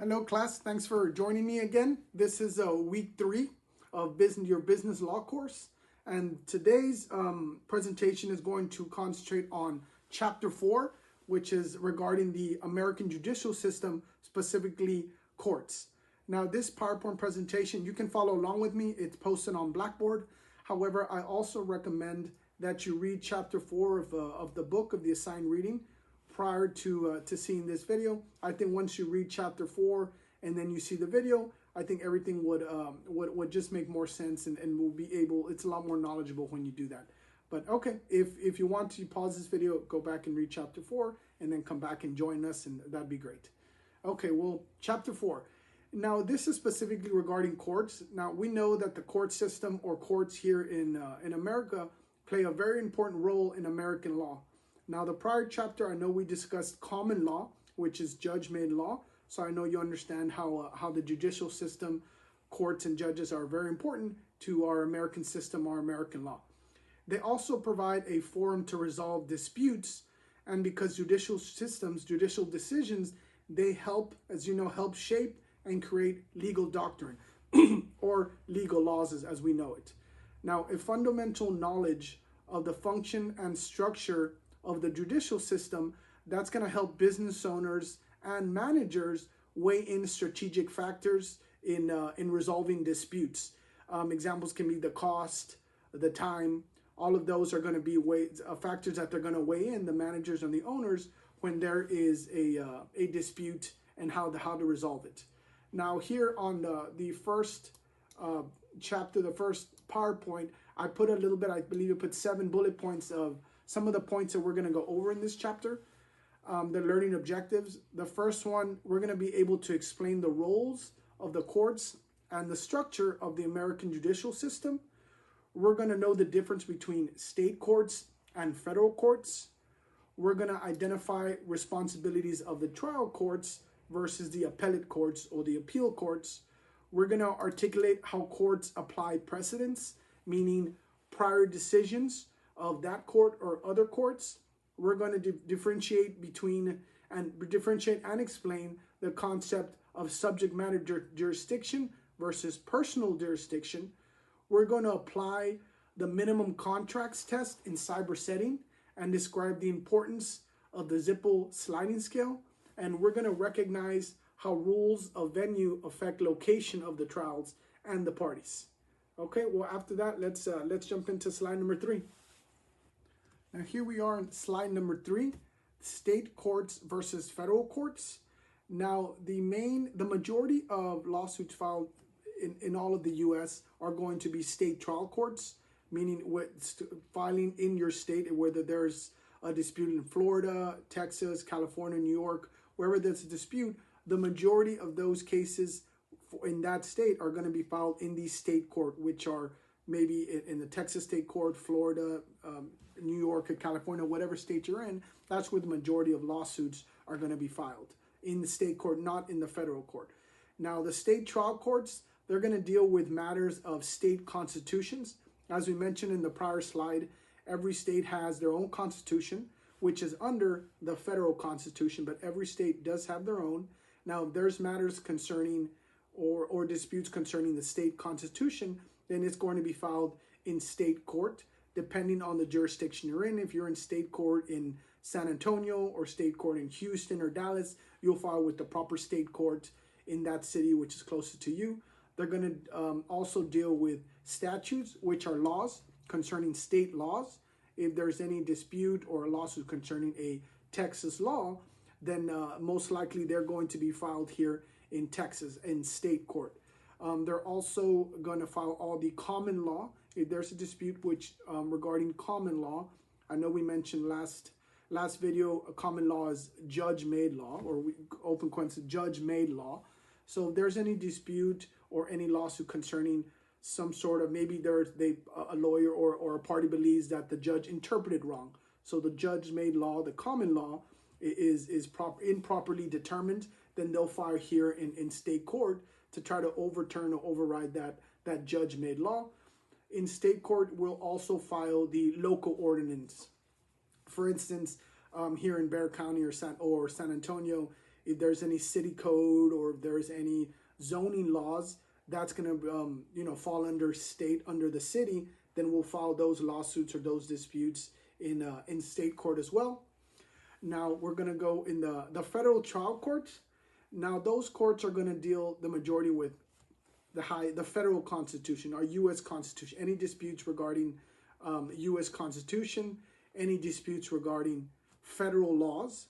Hello class, thanks for joining me again. This is week 3 of your business law course, and today's presentation is going to concentrate on chapter 4, which is regarding the American judicial system, specifically courts. Now this PowerPoint presentation, you can follow along with me. It's posted on Blackboard. However, I also recommend that you read chapter 4 of the book of the assigned reading prior to seeing this video. I think once you read chapter 4 and then you see the video, I think everything would just make more sense, and we'll be able, it's a lot more knowledgeable when you do that. But okay, if you want to pause this video, go back and read chapter 4 and then come back and join us, and that'd be great. Okay, well, chapter 4. Now this is specifically regarding courts. Now we know that the court system, or courts here in America, play a very important role in American law. Now, the prior chapter, I know we discussed common law, which is judge-made law. So I know you understand how the judicial system, courts and judges are very important to our American system, our American law. They also provide a forum to resolve disputes. And because judicial systems, judicial decisions, they help, as you know, help shape and create legal doctrine or legal laws as we know it. Now, a fundamental knowledge of the function and structure of the judicial system, that's going to help business owners and managers weigh in strategic factors in resolving disputes. Examples can be the cost, the time. All of those are going to be factors that they're going to weigh in, the managers and the owners, when there is a dispute and how to resolve it. Now here on the first chapter, the first PowerPoint, I put a little bit, I believe I put 7 bullet points of some of the points that we're going to go over in this chapter. The learning objectives. The first one, we're going to be able to explain the roles of the courts and the structure of the American judicial system. We're going to know the difference between state courts and federal courts. We're going to identify responsibilities of the trial courts versus the appellate courts or the appeal courts. We're going to articulate how courts apply precedents, meaning prior decisions of that court or other courts. We're going to differentiate and explain the concept of subject matter jurisdiction versus personal jurisdiction. We're going to apply the minimum contracts test in cyber setting and describe the importance of the Zippel sliding scale. And we're going to recognize how rules of venue affect location of the trials and the parties. Okay, well, after that, let's jump into slide number 3. Now here we are on slide number 3, state courts versus federal courts. Now the majority of lawsuits filed in all of the U.S. are going to be state trial courts, meaning filing in your state, whether there's a dispute in Florida, Texas, California, New York, wherever there's a dispute, the majority of those cases in that state are going to be filed in the state court, which are maybe in the Texas state court, Florida, New York, or California, whatever state you're in. That's where the majority of lawsuits are going to be filed, in the state court, not in the federal court. Now, the state trial courts, they're going to deal with matters of state constitutions. As we mentioned in the prior slide, every state has their own constitution, which is under the federal constitution, but every state does have their own. Now, if there's matters concerning or disputes concerning the state constitution, then it's going to be filed in state court, depending on the jurisdiction you're in. If you're in state court in San Antonio or state court in Houston or Dallas, you'll file with the proper state court in that city, which is closest to you. They're going to also deal with statutes, which are laws concerning state laws. If there's any dispute or a lawsuit concerning a Texas law, then most likely they're going to be filed here in Texas in state court. They're also going to file all the common law. If there's a dispute regarding common law, I know we mentioned last video, a common law is judge-made law, or open quotes, judge-made law. So if there's any dispute or any lawsuit concerning some sort of, maybe a lawyer or a party believes that the judge interpreted wrong. So the judge-made law, the common law, is improperly determined, then they'll file here in state court to try to overturn or override that judge-made law. In state court, we'll also file the local ordinance. For instance, here in Bexar County or San Antonio, if there's any city code or if there's any zoning laws, that's going to fall under state, under the city, then we'll file those lawsuits or those disputes in state court as well. Now we're going to go in the federal trial courts. Now those courts are going to deal the majority with the federal constitution, our U.S. Constitution, any disputes regarding U.S. Constitution, any disputes regarding federal laws,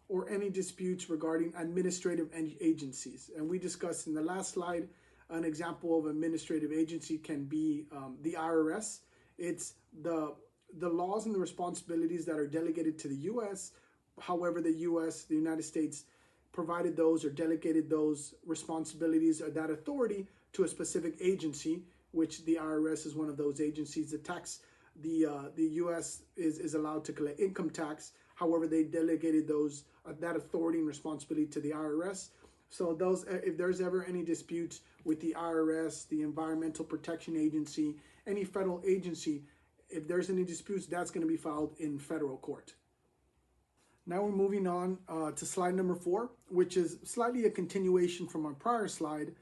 or any disputes regarding administrative agencies. And we discussed in the last slide, an example of administrative agency can be the IRS. It's the laws and the responsibilities that are delegated to the U.S. However, the United States, provided those or delegated those responsibilities or that authority to a specific agency, which the IRS is one of those agencies. The U.S. is allowed to collect income tax. However, they delegated that authority and responsibility to the IRS. So those, if there's ever any disputes with the IRS, the Environmental Protection Agency, any federal agency, if there's any disputes, that's going to be filed in federal court. Now we're moving on to slide number 4, which is slightly a continuation from our prior slide,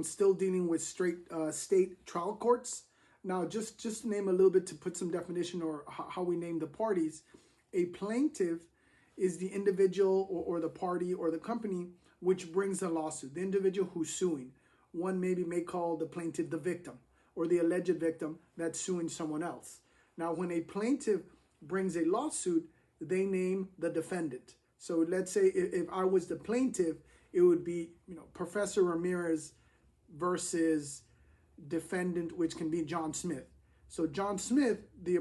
still dealing with state trial courts. Now, just to name a little bit, to put some definition or how we name the parties, a plaintiff is the individual or the party or the company which brings a lawsuit, the individual who's suing. One may call the plaintiff the victim or the alleged victim that's suing someone else. Now, when a plaintiff brings a lawsuit, they name the defendant. So let's say if I was the plaintiff, it would be Professor Ramirez versus defendant, which can be John Smith. So John Smith, the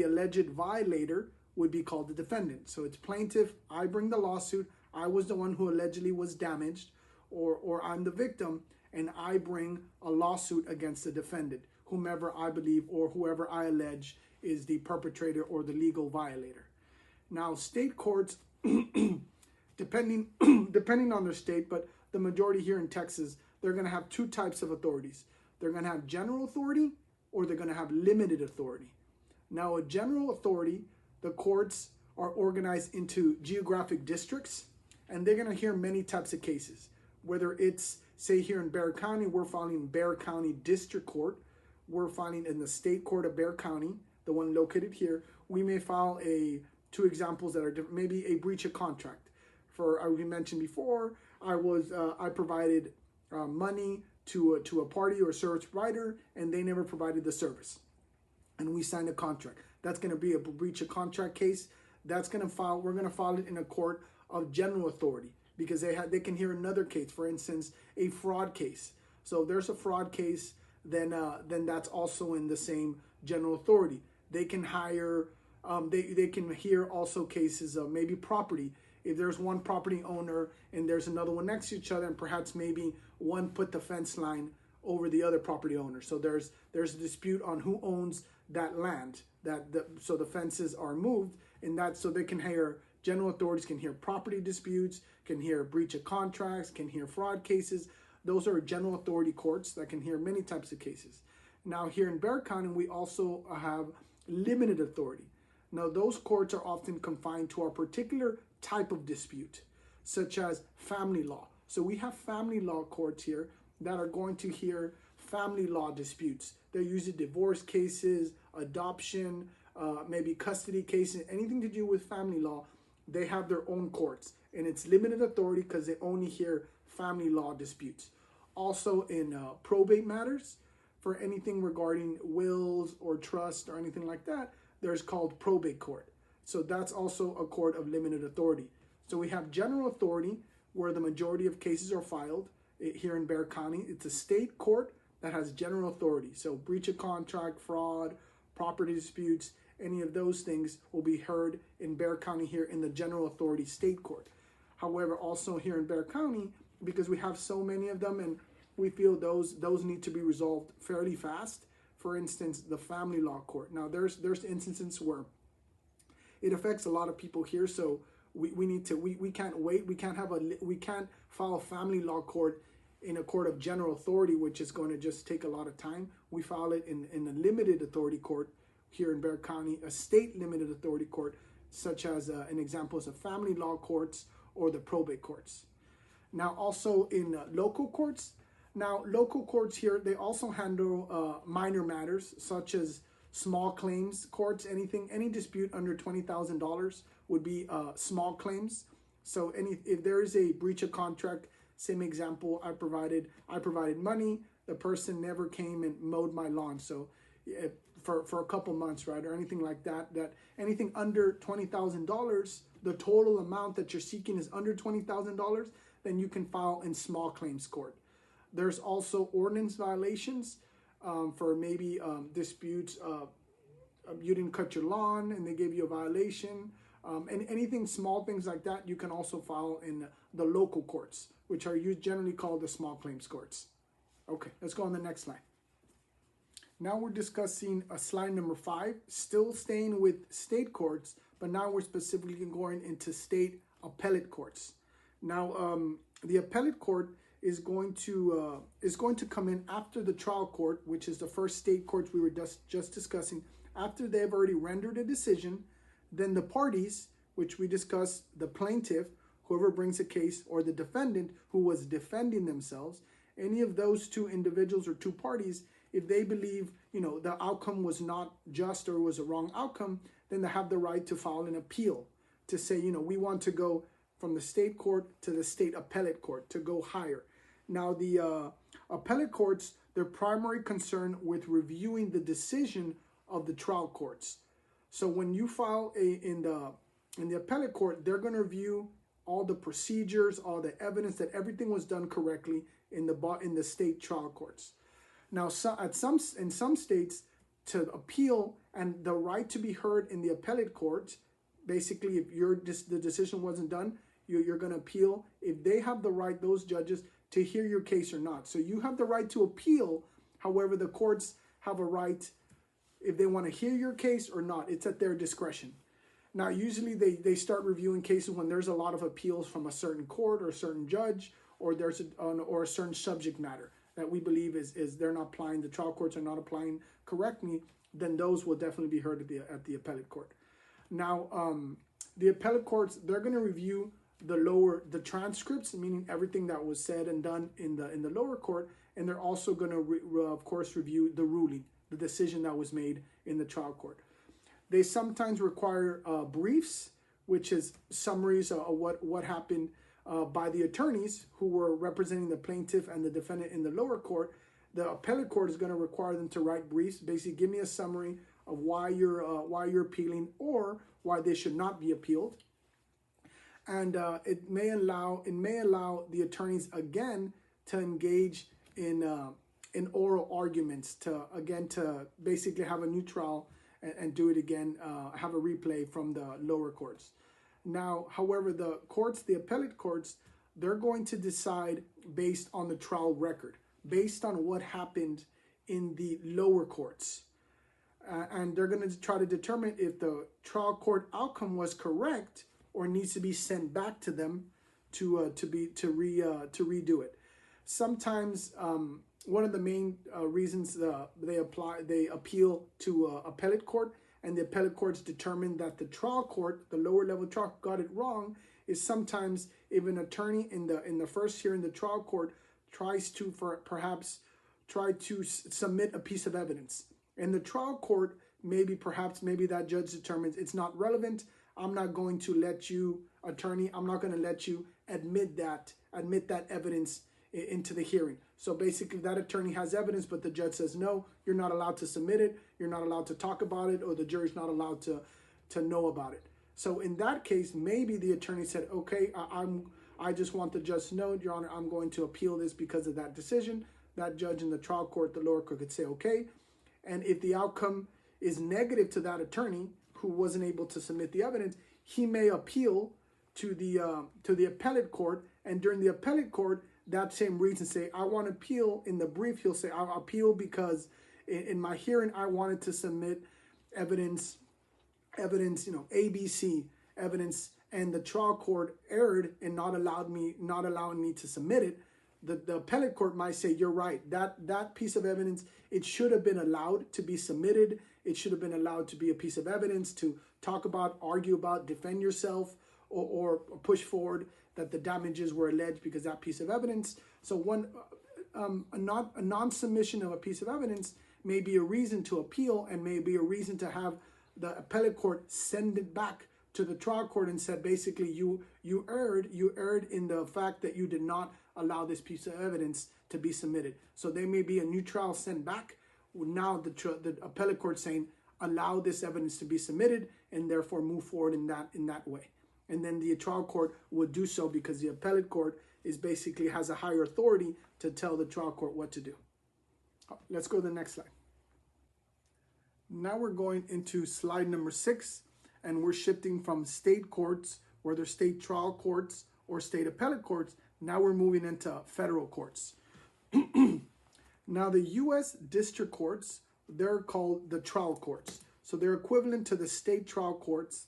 alleged violator, would be called the defendant. So it's plaintiff, I bring the lawsuit, I was the one who allegedly was damaged, or I'm the victim, and I bring a lawsuit against the defendant, whomever I believe or whoever I allege is the perpetrator or the legal violator. Now, state courts, depending on their state, but the majority here in Texas, they're going to have two types of authorities. They're going to have general authority or they're going to have limited authority. Now, a general authority, the courts are organized into geographic districts, and they're going to hear many types of cases. Whether it's, say, here in Bexar County, we're filing in Bexar County District Court. We're filing in the State Court of Bexar County, the one located here. We may file two examples that are different, maybe a breach of contract. For we mentioned before, I provided money to a party or a service provider, and they never provided the service, and we signed a contract. That's going to be a breach of contract case. We're going to file it in a court of general authority because they can hear another case, for instance, a fraud case. So if there's a fraud case, then that's also in the same general authority. They can hire. They can hear also cases of maybe property. If there's one property owner and there's another one next to each other, and perhaps maybe one put the fence line over the other property owner. So there's a dispute on who owns that land. So the fences are moved, and so they can hear, general authorities can hear property disputes, can hear breach of contracts, can hear fraud cases. Those are general authority courts that can hear many types of cases. Now here in Bexar County, we also have limited authority. Now, those courts are often confined to a particular type of dispute, such as family law. So we have family law courts here that are going to hear family law disputes. They're usually divorce cases, adoption, maybe custody cases, anything to do with family law. They have their own courts, and it's limited authority because they only hear family law disputes. Also in probate matters, for anything regarding wills or trust or anything like that, there's called probate court. So that's also a court of limited authority. So we have general authority where the majority of cases are filed here in Bexar County. It's a state court that has general authority. So breach of contract, fraud, property disputes, any of those things will be heard in Bexar County here in the general authority state court. However, also here in Bexar County, because we have so many of them and we feel those need to be resolved fairly fast. For instance, the family law court. Now, there's instances where it affects a lot of people here, so we can't wait. We can't file a family law court in a court of general authority, which is going to just take a lot of time. We file it in a limited authority court here in Bexar County, a state limited authority court, such as an example is a family law courts or the probate courts. Now, also in local courts, now local courts here, they also handle minor matters such as small claims courts. Any dispute under $20,000 would be small claims. So if there is a breach of contract, same example I provided money, the person never came and mowed my lawn. So for a couple months, right, or anything like that, anything under $20,000, the total amount that you're seeking is under $20,000, then you can file in small claims court. There's also ordinance violations for maybe disputes. You didn't cut your lawn and they gave you a violation. And anything small things like that, you can also file in the local courts, which are generally called the small claims courts. Okay, let's go on the next slide. Now we're discussing slide number 5, still staying with state courts, but now we're specifically going into state appellate courts. Now, the appellate court is going to come in after the trial court, which is the first state courts we were just discussing. After they've already rendered a decision, then the parties, which we discussed, the plaintiff, whoever brings a case, or the defendant who was defending themselves, any of those two individuals or two parties, if they believe, the outcome was not just or was a wrong outcome, then they have the right to file an appeal to say, we want to go from the state court to the state appellate court to go higher. Now, the appellate courts, their primary concern with reviewing the decision of the trial courts. So when you file in the appellate court, they're going to review all the procedures, all the evidence that everything was done correctly in the state trial courts. Now, in some states, to appeal and the right to be heard in the appellate court, basically, if the decision wasn't done, you're going to appeal. If they have the right, those judges, to hear your case or not. So you have the right to appeal. However, the courts have a right if they want to hear your case or not. It's at their discretion. Now, usually they start reviewing cases when there's a lot of appeals from a certain court or a certain judge, or there's a certain subject matter that we believe is they're not applying, the trial courts are not applying correctly, then those will definitely be heard at the appellate court. Now, the appellate courts, they're going to review the transcripts, meaning everything that was said and done in the lower court, and they're also going to, of course, review the ruling, the decision that was made in the trial court. They sometimes require briefs, which is summaries of what happened by the attorneys who were representing the plaintiff and the defendant in the lower court. The appellate court is going to require them to write briefs. Basically, give me a summary of why you're appealing or why they should not be appealed. And it may allow the attorneys again to engage in oral arguments to basically have a new trial and do it again, have a replay from the lower courts. Now, however, the appellate courts, they're going to decide based on the trial record, based on what happened in the lower courts. And they're going to try to determine if the trial court outcome was correct or needs to be sent back to them to redo it. Sometimes one of the main reasons they appeal to appellate court, and the appellate courts determine that the trial court, the lower level trial, got it wrong, is sometimes if an attorney in the first hearing, the trial court, tries to submit a piece of evidence, and the trial court maybe that judge determines it's not relevant. I'm not going to let you, attorney, I'm not going to let you admit that evidence into the hearing. So basically that attorney has evidence, but the judge says, no, you're not allowed to submit it. You're not allowed to talk about it, or the jury's not allowed to know about it. So in that case, maybe the attorney said, okay, I just want the judge to know, Your Honor, I'm going to appeal this because of that decision. That judge in the trial court, the lower court, could say, okay. And if the outcome is negative to that attorney who wasn't able to submit the evidence, he may appeal to the appellate court, and during the appellate court, that same reason, say, I want to appeal. In the brief, he'll say, I'll appeal because in my hearing, I wanted to submit evidence, ABC evidence, and the trial court erred in not allowing me to submit it. The appellate court might say, you're right, that piece of evidence, it should have been allowed to be submitted. It should have been allowed to be a piece of evidence to talk about, argue about, defend yourself, or push forward that the damages were alleged because that piece of evidence. So a non-submission of a piece of evidence may be a reason to appeal and may be a reason to have the appellate court send it back to the trial court and said, basically, you erred in the fact that you did not allow this piece of evidence to be submitted. So there may be a new trial sent back. Now the appellate court saying, allow this evidence to be submitted and therefore move forward in that way. And then the trial court would do so because the appellate court is basically has a higher authority to tell the trial court what to do. Let's go to the next slide. Now we're going into slide number 6, and we're shifting from state courts, whether state trial courts or state appellate courts. Now we're moving into federal courts. Now the U.S. district courts, they're called the trial courts. So they're equivalent to the state trial courts.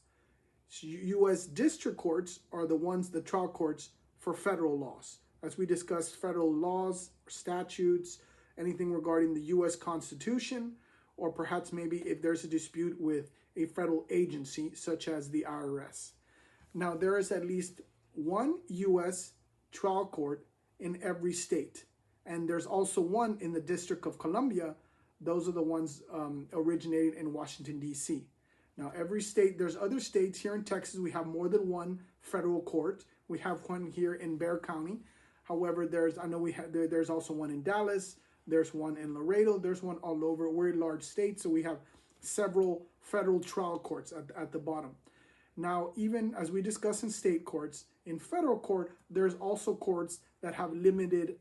U.S. district courts are the trial courts for federal laws. As we discussed, federal laws, statutes, anything regarding the U.S. Constitution, or perhaps maybe if there's a dispute with a federal agency such as the IRS. Now there is at least one U.S. trial court in every state. And there's also one in the District of Columbia. Those are the ones originated in Washington, D.C. Now, every state, there's other states. Here in Texas, we have more than one federal court. We have one here in Bexar County. However, there's also one in Dallas. There's one in Laredo. There's one all over. We're a large state, so we have several federal trial courts at the bottom. Now, even as we discuss in state courts, in federal court, there's also courts that have limited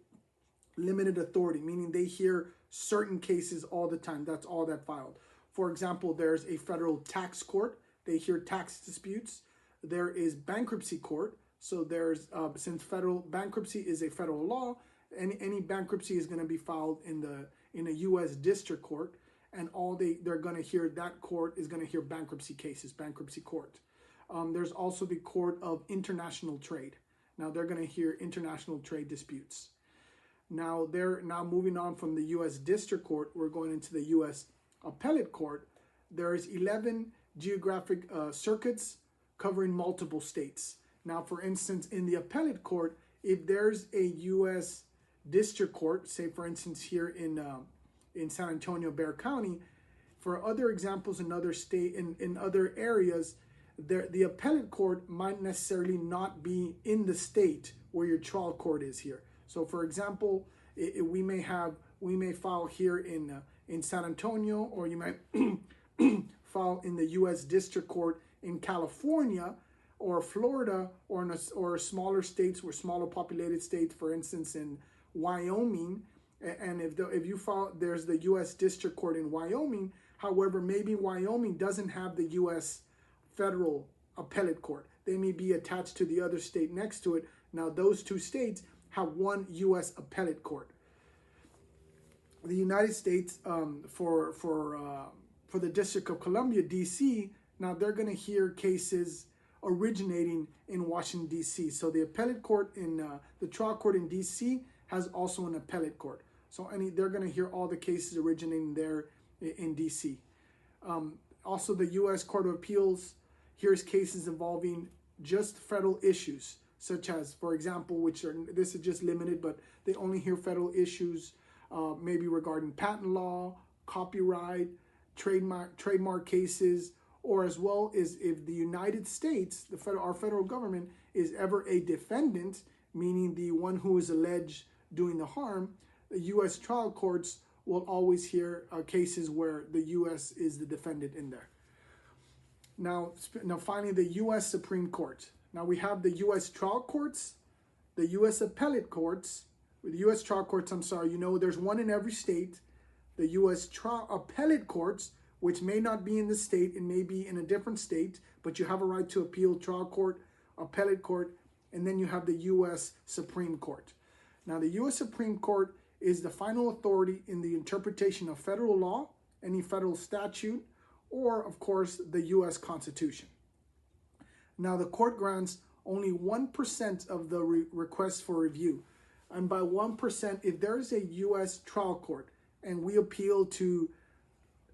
authority, meaning they hear certain cases all the time. That's all that filed. For example, there's a federal tax court. They hear tax disputes. There is bankruptcy court. So there's since federal bankruptcy is a federal law, any bankruptcy is going to be filed in a U.S. district court, and they're going to hear, that court is going to hear bankruptcy cases, bankruptcy court. There's also the Court of International Trade. Now they're going to hear international trade disputes. Now moving on from the U.S. District Court, we're going into the U.S. Appellate Court. There's 11 geographic circuits covering multiple states. Now, for instance, in the Appellate Court, if there's a U.S. District Court, say for instance here in San Antonio, Bexar County, for other examples in other in other areas, the Appellate Court might necessarily not be in the state where your trial court is here. So, for example, we may file here in San Antonio, or you might file in the U.S. District Court in California or Florida, or smaller states, or smaller populated states, for instance, in Wyoming. And if you file, there's the U.S. District Court in Wyoming. However, maybe Wyoming doesn't have the U.S. Federal Appellate Court. They may be attached to the other state next to it. Now, those two states have one U.S. Appellate Court. The United States, for the District of Columbia, D.C., now they're going to hear cases originating in Washington, D.C. So the Appellate Court the trial court in D.C. has also an Appellate Court. So they're going to hear all the cases originating there in D.C. Also, the U.S. Court of Appeals hears cases involving just federal issues, such as, for example, this is just limited, but they only hear federal issues, maybe regarding patent law, copyright, trademark cases, or as well as if the United States, our federal government, is ever a defendant, meaning the one who is alleged doing the harm, the U.S. trial courts will always hear cases where the U.S. is the defendant in there. Now finally, the U.S. Supreme Court. Now we have the U.S. trial courts, the U.S. appellate courts, the U.S. trial courts, there's one in every state. The U.S. appellate courts, which may not be in the state, it may be in a different state, but you have a right to appeal, trial court, appellate court, and then you have the U.S. Supreme Court. Now the U.S. Supreme Court is the final authority in the interpretation of federal law, any federal statute, or, of course, the U.S. Constitution. Now, the court grants only 1% of the requests for review. And by 1%, if there's a U.S. trial court and we appeal to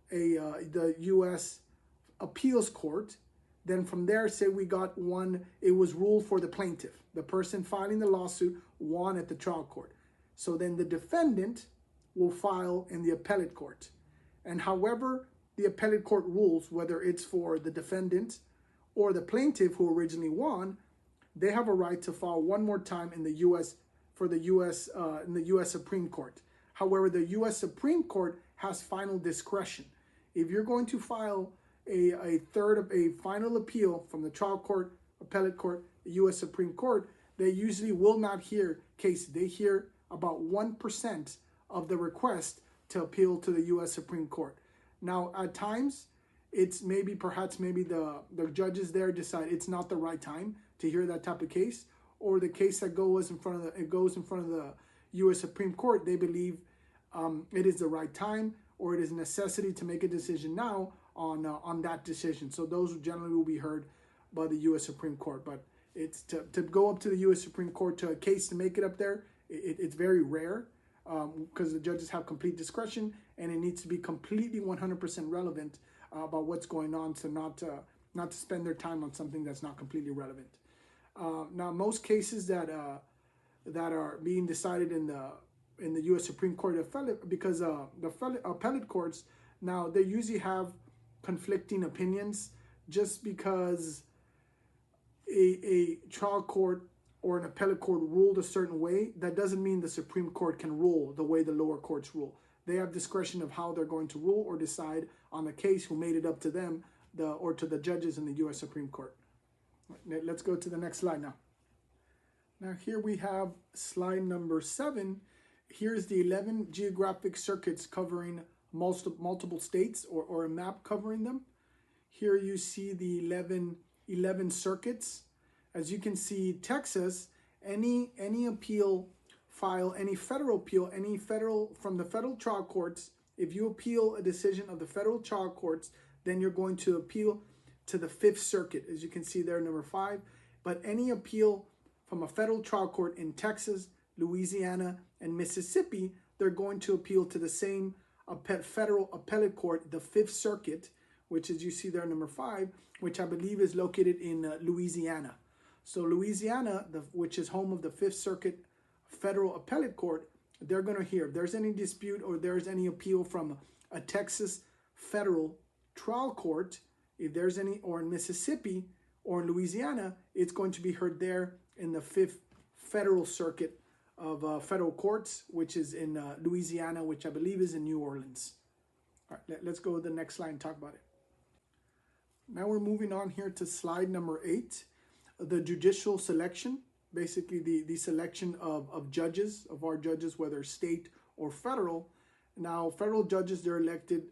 the U.S. appeals court, Then from there, say we got one, it was ruled for the plaintiff. The person filing the lawsuit won at the trial court. So then the defendant will file in the appellate court. And however the appellate court rules, whether it's for the defendant or the plaintiff who originally won, they have a right to file one more time in the U.S. in the U.S. Supreme Court. However, the U.S. Supreme Court has final discretion. If you're going to file a final appeal from the trial court, appellate court, the U.S. Supreme Court, they usually will not hear cases. They hear about 1% of the request to appeal to the U.S. Supreme Court. Now, at times, it's perhaps the judges there decide it's not the right time to hear that type of case, or the case that goes in front of the U.S. Supreme Court, they believe it is the right time, or it is a necessity to make a decision now on that decision. So those generally will be heard by the U.S. Supreme Court. But it's to go up to the U.S. Supreme Court to a case to make it up there, it's very rare because the judges have complete discretion, and it needs to be completely 100% relevant about what's going on, so not to spend their time on something that's not completely relevant. Now, most cases that are being decided in the U.S. Supreme Court, because the appellate courts now, they usually have conflicting opinions. Just because a trial court or an appellate court ruled a certain way, that doesn't mean the Supreme Court can rule the way the lower courts rule. They have discretion of how they're going to rule or decide on the case, who made it up to them or to the judges in the U.S. Supreme Court. Let's go to the next slide now. Now here we have slide number 7. Here's the 11 geographic circuits covering multiple states, or a map covering them. Here you see the 11 circuits. As you can see, Texas, any appeal file, any federal appeal, from the federal trial courts, if you appeal a decision of the federal trial courts, then you're going to appeal to the 5th Circuit, as you can see there, number 5. But any appeal from a federal trial court in Texas, Louisiana, and Mississippi, they're going to appeal to the same federal appellate court, the 5th Circuit, which is, you see there, number 5, which I believe is located in Louisiana. So Louisiana, which is home of the 5th Circuit Federal Appellate Court, they're going to hear if there's any dispute or there's any appeal from a Texas federal trial court, if there's any, or in Mississippi or in Louisiana, it's going to be heard there in the 5th Federal Circuit of federal courts, which is in Louisiana, which I believe is in New Orleans. All right, let's go to the next slide and talk about it. Now we're moving on here to slide number 8, the judicial selection. Basically the selection of judges, of our judges, whether state or federal. Now, federal judges, they're elected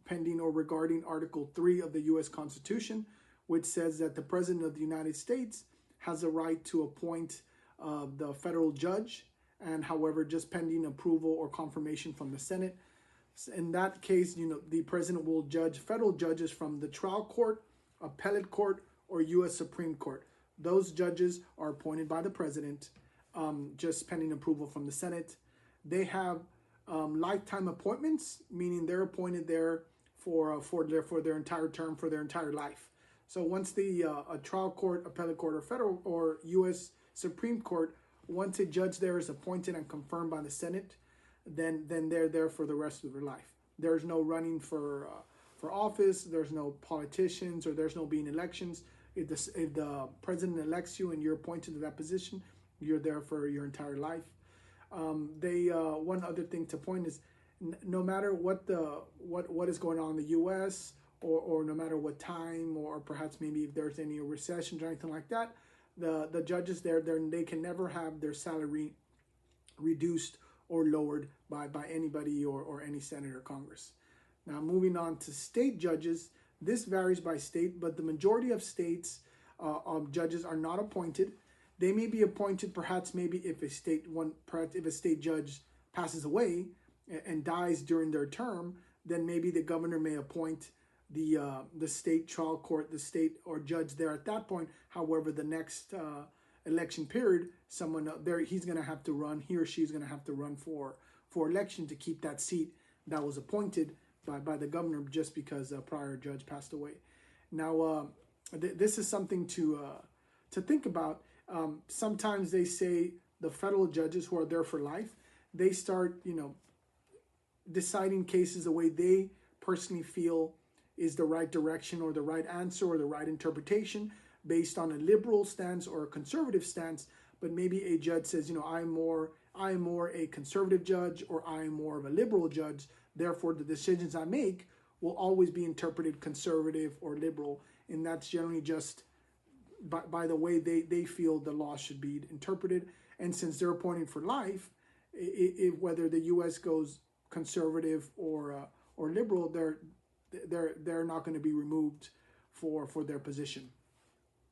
pending or regarding Article 3 of the U.S. Constitution, which says that the President of the United States has a right to appoint the federal judge, and however, just pending approval or confirmation from the Senate. In that case, the President will judge federal judges from the trial court, appellate court, or U.S. Supreme Court. Those judges are appointed by the President, just pending approval from the Senate. They have lifetime appointments, meaning they're appointed there for their entire term, for their entire life. So once the trial court, appellate court, or federal or U.S. Supreme Court, once a judge there is appointed and confirmed by the Senate, then they're there for the rest of their life. There's no running for office. There's no politicians, or there's no being elections. If the president elects you and you're appointed to that position, you're there for your entire life. One other thing to point is, no matter what is going on in the U.S. or no matter what time, or perhaps maybe if there's any recessions or anything like that, the judges there, they can never have their salary reduced or lowered by anybody or any Senate or Congress. Now, moving on to state judges, this varies by state, but the majority of states judges are not appointed. They may be appointed, perhaps maybe if a state judge passes away and dies during their term, then maybe the governor may appoint the state trial court, the state or judge there at that point. However, the next election period, someone there, he's going to have to run, he or she's going to have to run for election to keep that seat that was appointed by the governor just because a prior judge passed away. Now, this is something to think about. Sometimes they say the federal judges who are there for life, they start, deciding cases the way they personally feel is the right direction or the right answer or the right interpretation based on a liberal stance or a conservative stance. But maybe a judge says, I'm more a conservative judge, or I'm more of a liberal judge. Therefore, the decisions I make will always be interpreted conservative or liberal. And that's generally just by the way they feel the law should be interpreted. And since they're appointed for life, whether the U.S. goes conservative or liberal, they're not going to be removed for their position.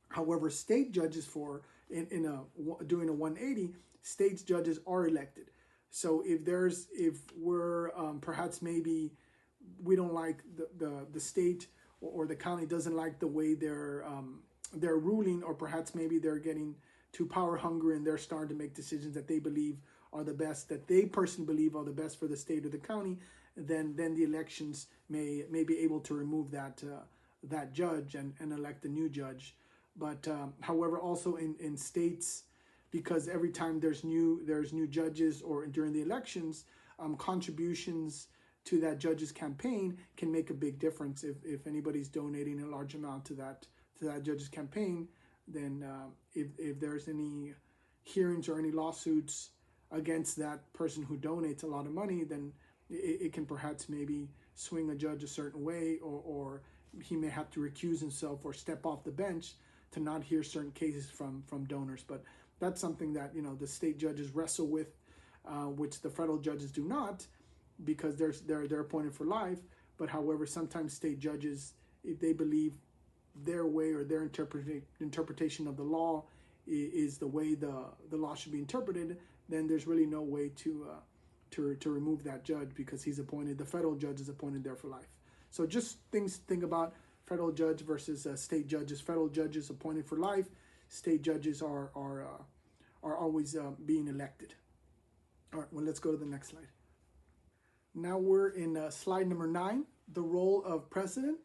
However, state judges doing a 180, states judges are elected. So if we're perhaps maybe we don't like the state or the county doesn't like the way they're ruling, or perhaps maybe they're getting too power hungry and they're starting to make decisions that they believe are the best, that they personally believe are the best for the state or the county, then the elections may be able to remove that judge and elect a new judge. But however, also in states, because every time there's new judges or during the elections, contributions to that judge's campaign can make a big difference. If anybody's donating a large amount to that judge's campaign, then if there's any hearings or any lawsuits against that person who donates a lot of money, then it can perhaps maybe swing a judge a certain way, or he may have to recuse himself or step off the bench to not hear certain cases from donors. But that's something that the state judges wrestle with, which the federal judges do not, because they're appointed for life. But however, sometimes state judges, if they believe their way or their interpretation of the law is the way the law should be interpreted, then there's really no way to remove that judge, because he's appointed. The federal judge is appointed there for life. So just things to think about: federal judge versus state judges. Federal judges appointed for life. State judges are always being elected. All right. Well, let's go to the next slide. Now we're in slide number 9, the role of president.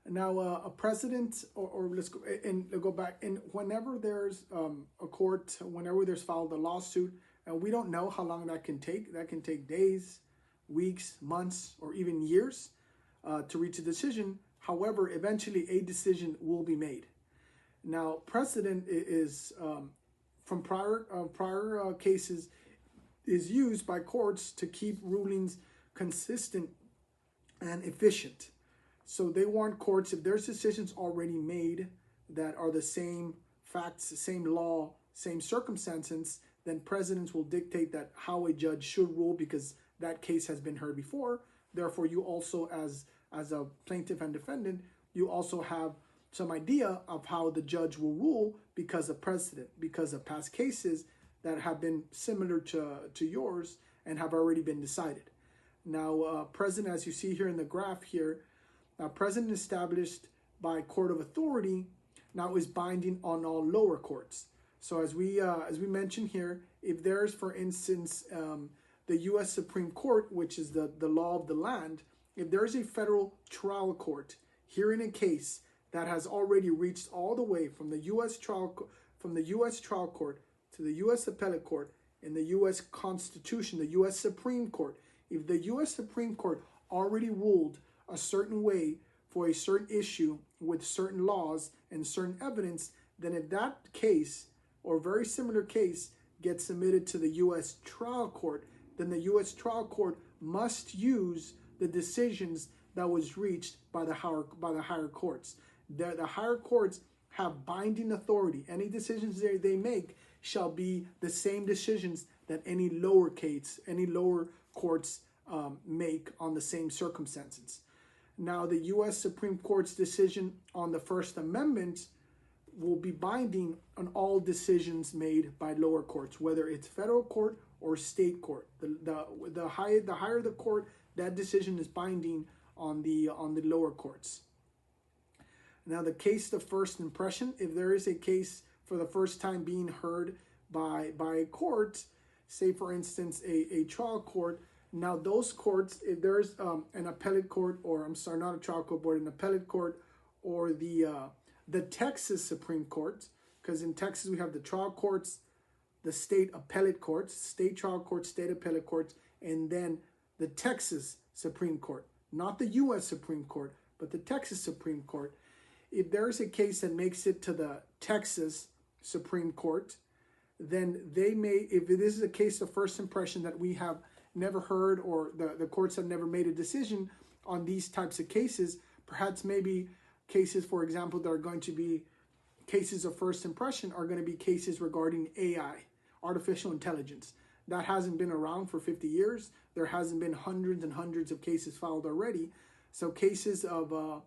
Now, a president, or let's go back. And whenever there's a court, whenever there's filed a lawsuit, and we don't know how long that can take. That can take days, weeks, months, or even years to reach a decision. However, eventually a decision will be made. Now, precedent is from prior cases is used by courts to keep rulings consistent and efficient. So they want courts, if there's decisions already made that are the same facts, same law, same circumstances, then presidents will dictate that how a judge should rule, because that case has been heard before. Therefore, you also, as a plaintiff and defendant, you also have some idea of how the judge will rule because of precedent, because of past cases that have been similar to yours and have already been decided. Now, president, as you see here in the graph here, president established by court of authority now is binding on all lower courts. So as we mentioned here, if there's, for instance, the U.S. Supreme Court, which is the law of the land, if there's a federal trial court hearing a case that has already reached all the way from the U.S. trial court to the U.S. appellate court and the U.S. Constitution, the U.S. Supreme Court, if the U.S. Supreme Court already ruled a certain way for a certain issue with certain laws and certain evidence, then if that case or very similar case gets submitted to the U.S. trial court, then the U.S. trial court must use the decisions that was reached by the higher courts. The higher courts have binding authority. Any decisions they make shall be the same decisions that any lower courts make on the same circumstances. Now, the U.S. Supreme Court's decision on the First Amendment will be binding on all decisions made by lower courts, whether it's federal court or state court. The higher the court, that decision is binding on the lower courts. Now, the case of first impression, if there is a case for the first time being heard by a court, say for instance a trial court, now those courts, if there's an appellate court, or I'm sorry, not a trial court, but an appellate court or the Texas Supreme Court, because in Texas we have the trial courts, the state appellate courts, state trial courts, state appellate courts, and then the Texas Supreme Court, not the U.S. Supreme Court, but the Texas Supreme Court. If there is a case that makes it to the Texas Supreme Court, then they may, if this is a case of first impression that we have never heard, or the courts have never made a decision on these types of cases, perhaps maybe cases, for example, that are going to be cases of first impression are going to be cases regarding AI, artificial intelligence. That hasn't been around for 50 years. There hasn't been hundreds and hundreds of cases filed already. So cases of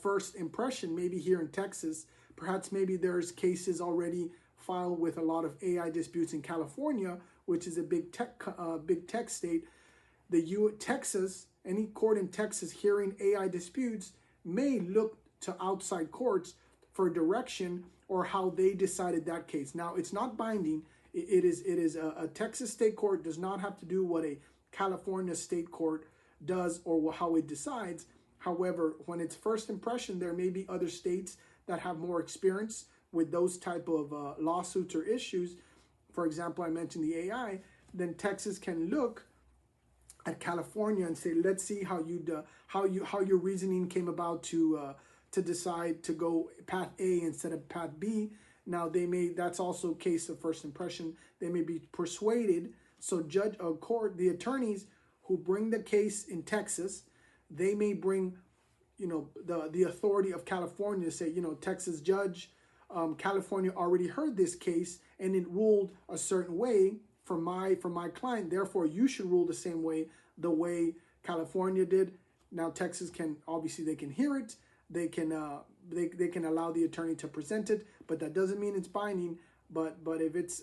first impression, maybe here in Texas, perhaps maybe there's cases already filed with a lot of AI disputes in California, which is a big tech state. Texas, any court in Texas hearing AI disputes may look to outside courts for direction or how they decided that case. Now, it's not binding. It is a Texas state court does not have to do what a California state court does or how it decides. However, when it's first impression, there may be other states that have more experience with those type of lawsuits or issues. For example, I mentioned the AI. Then Texas can look at California and say, let's see how your reasoning came about to decide to go path A instead of path B. Now that's also a case of first impression. They may be persuaded. So the attorneys who bring the case in Texas, they may bring, the authority of California to say, Texas judge, California already heard this case and it ruled a certain way for my client. Therefore, you should rule the way California did. Now, Texas they can hear it. They can allow the attorney to present it, but that doesn't mean it's binding. But if it's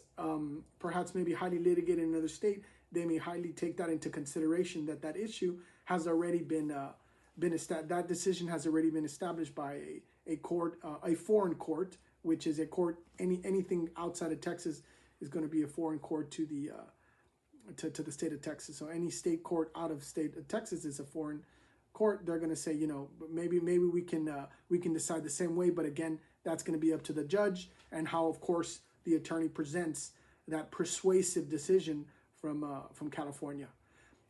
perhaps maybe highly litigated in another state, they may highly take that into consideration, that issue has already been that decision has already been established by a court, a foreign court, which is a court. Anything outside of Texas is going to be a foreign court to the state of Texas. So any state court out of state of Texas is a foreign court. They're going to say, maybe we can decide the same way, but again, that's going to be up to the judge and how, of course, the attorney presents that persuasive decision from California.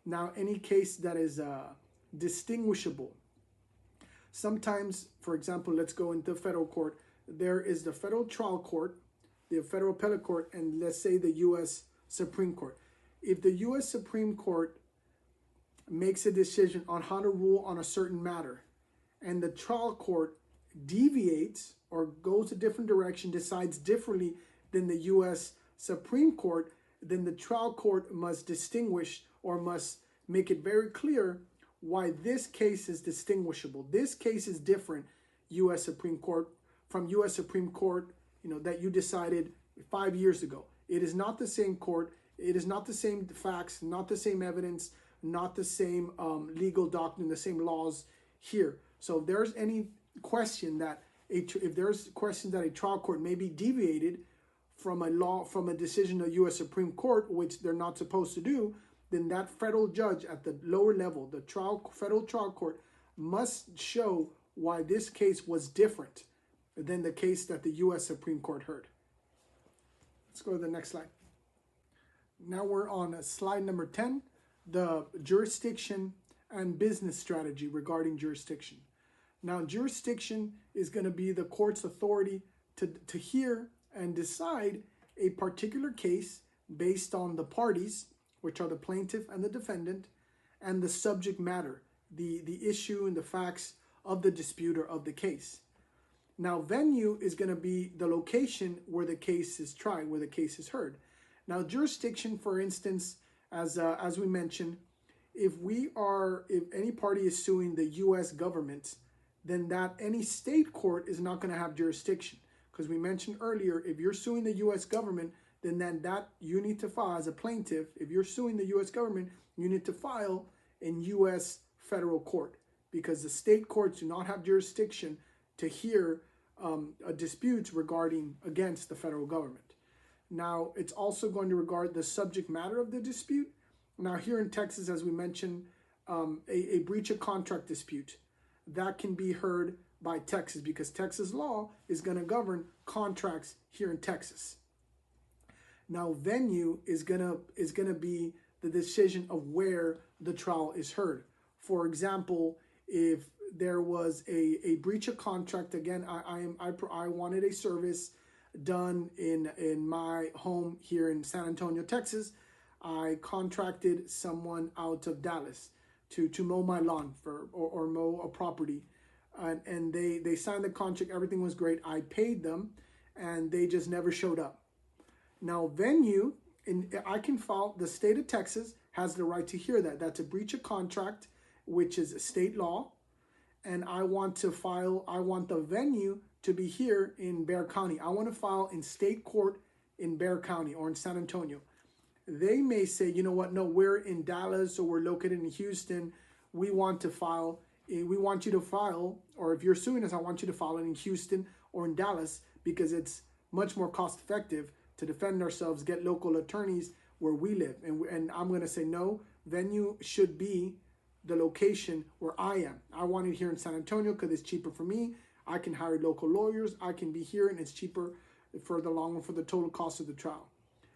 Now, any case that is distinguishable. Sometimes, for example, let's go into federal court. There is the federal trial court, the federal appellate court, and let's say the U.S. Supreme Court. If the U.S. Supreme Court makes a decision on how to rule on a certain matter, and the trial court deviates or goes a different direction, decides differently than the U.S. Supreme Court, then the trial court must distinguish or must make it very clear why this case is distinguishable. This case is different, U.S. Supreme Court, from U.S. Supreme Court, that you decided 5 years ago. It is not the same court. It is not the same facts, not the same evidence, not the same legal doctrine, the same laws here. So if there's any question that a trial court may be deviated from a decision of U.S. Supreme Court, which they're not supposed to do, then that federal judge at the lower level, the federal trial court, must show why this case was different than the case that the U.S. Supreme Court heard. Let's go to the next slide. Now we're on slide number 10, the jurisdiction and business strategy regarding jurisdiction. Now, jurisdiction is going to be the court's authority to hear and decide a particular case based on the parties, which are the plaintiff and the defendant, and the subject matter, the issue and the facts of the dispute or of the case. Now, venue is going to be the location where the case is tried, where the case is heard. Now, jurisdiction, for instance, as we mentioned, if any party is suing the U.S. government, then that any state court is not going to have jurisdiction. Because we mentioned earlier, if you're suing the U.S. government, then that you need to file as a plaintiff. If you're suing the U.S. government, you need to file in U.S. federal court, because the state courts do not have jurisdiction to hear disputes against the federal government. Now, it's also going to regard the subject matter of the dispute. Now, here in Texas, as we mentioned, a breach of contract dispute, that can be heard by Texas, because Texas law is going to govern contracts here in Texas. Now, venue is gonna be the decision of where the trial is heard. For example, if there was a breach of contract, again, I wanted a service done in my home here in San Antonio, Texas. I contracted someone out of Dallas to mow my lawn or mow a property, and they signed the contract. Everything was great. I paid them, and they just never showed up. Now, venue, I can file, the state of Texas has the right to hear that. That's a breach of contract, which is a state law. And I want the venue to be here in Bexar County. I want to file in state court in Bexar County or in San Antonio. They may say, you know what, no, we're in Dallas or we're located in Houston. We want you to file, or if you're suing us, I want you to file it in Houston or in Dallas, because it's much more cost effective to defend ourselves, get local attorneys where we live. And I'm going to say, no, venue should be the location where I am. I want it here in San Antonio because it's cheaper for me. I can hire local lawyers. I can be here, and it's cheaper for the long run for the total cost of the trial.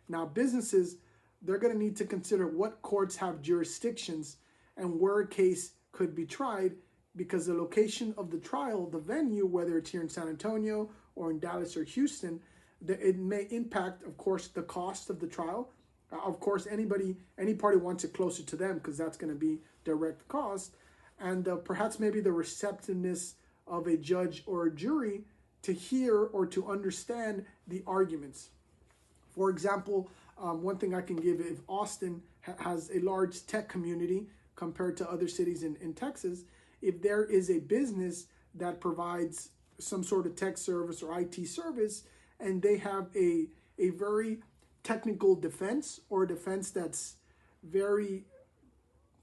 Now, businesses, they're going to need to consider what courts have jurisdictions and where a case could be tried, because the location of the trial, the venue, whether it's here in San Antonio or in Dallas or Houston, it may impact, of course, the cost of the trial. Of course, any party wants it closer to them because that's going to be direct cost. And perhaps maybe the receptiveness of a judge or a jury to hear or to understand the arguments. For example, one thing I can give, if Austin has a large tech community compared to other cities in Texas, if there is a business that provides some sort of tech service or IT service, and they have a very technical defense, or a defense that's very,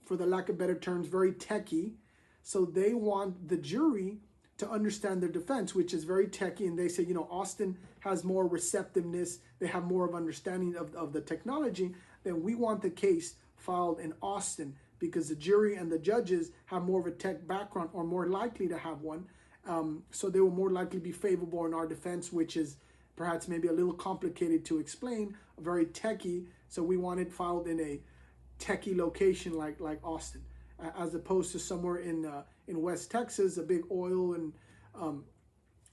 for the lack of better terms, very techie. So they want the jury to understand their defense, which is very techie. And they say, you know, Austin has more receptiveness. They have more of understanding of the technology. Then we want the case filed in Austin, because the jury and the judges have more of a tech background, or more likely to have one. So they will more likely be favorable in our defense, which is perhaps maybe a little complicated to explain, very techie. So we want it filed in a techie location like Austin, as opposed to somewhere in West Texas, a big oil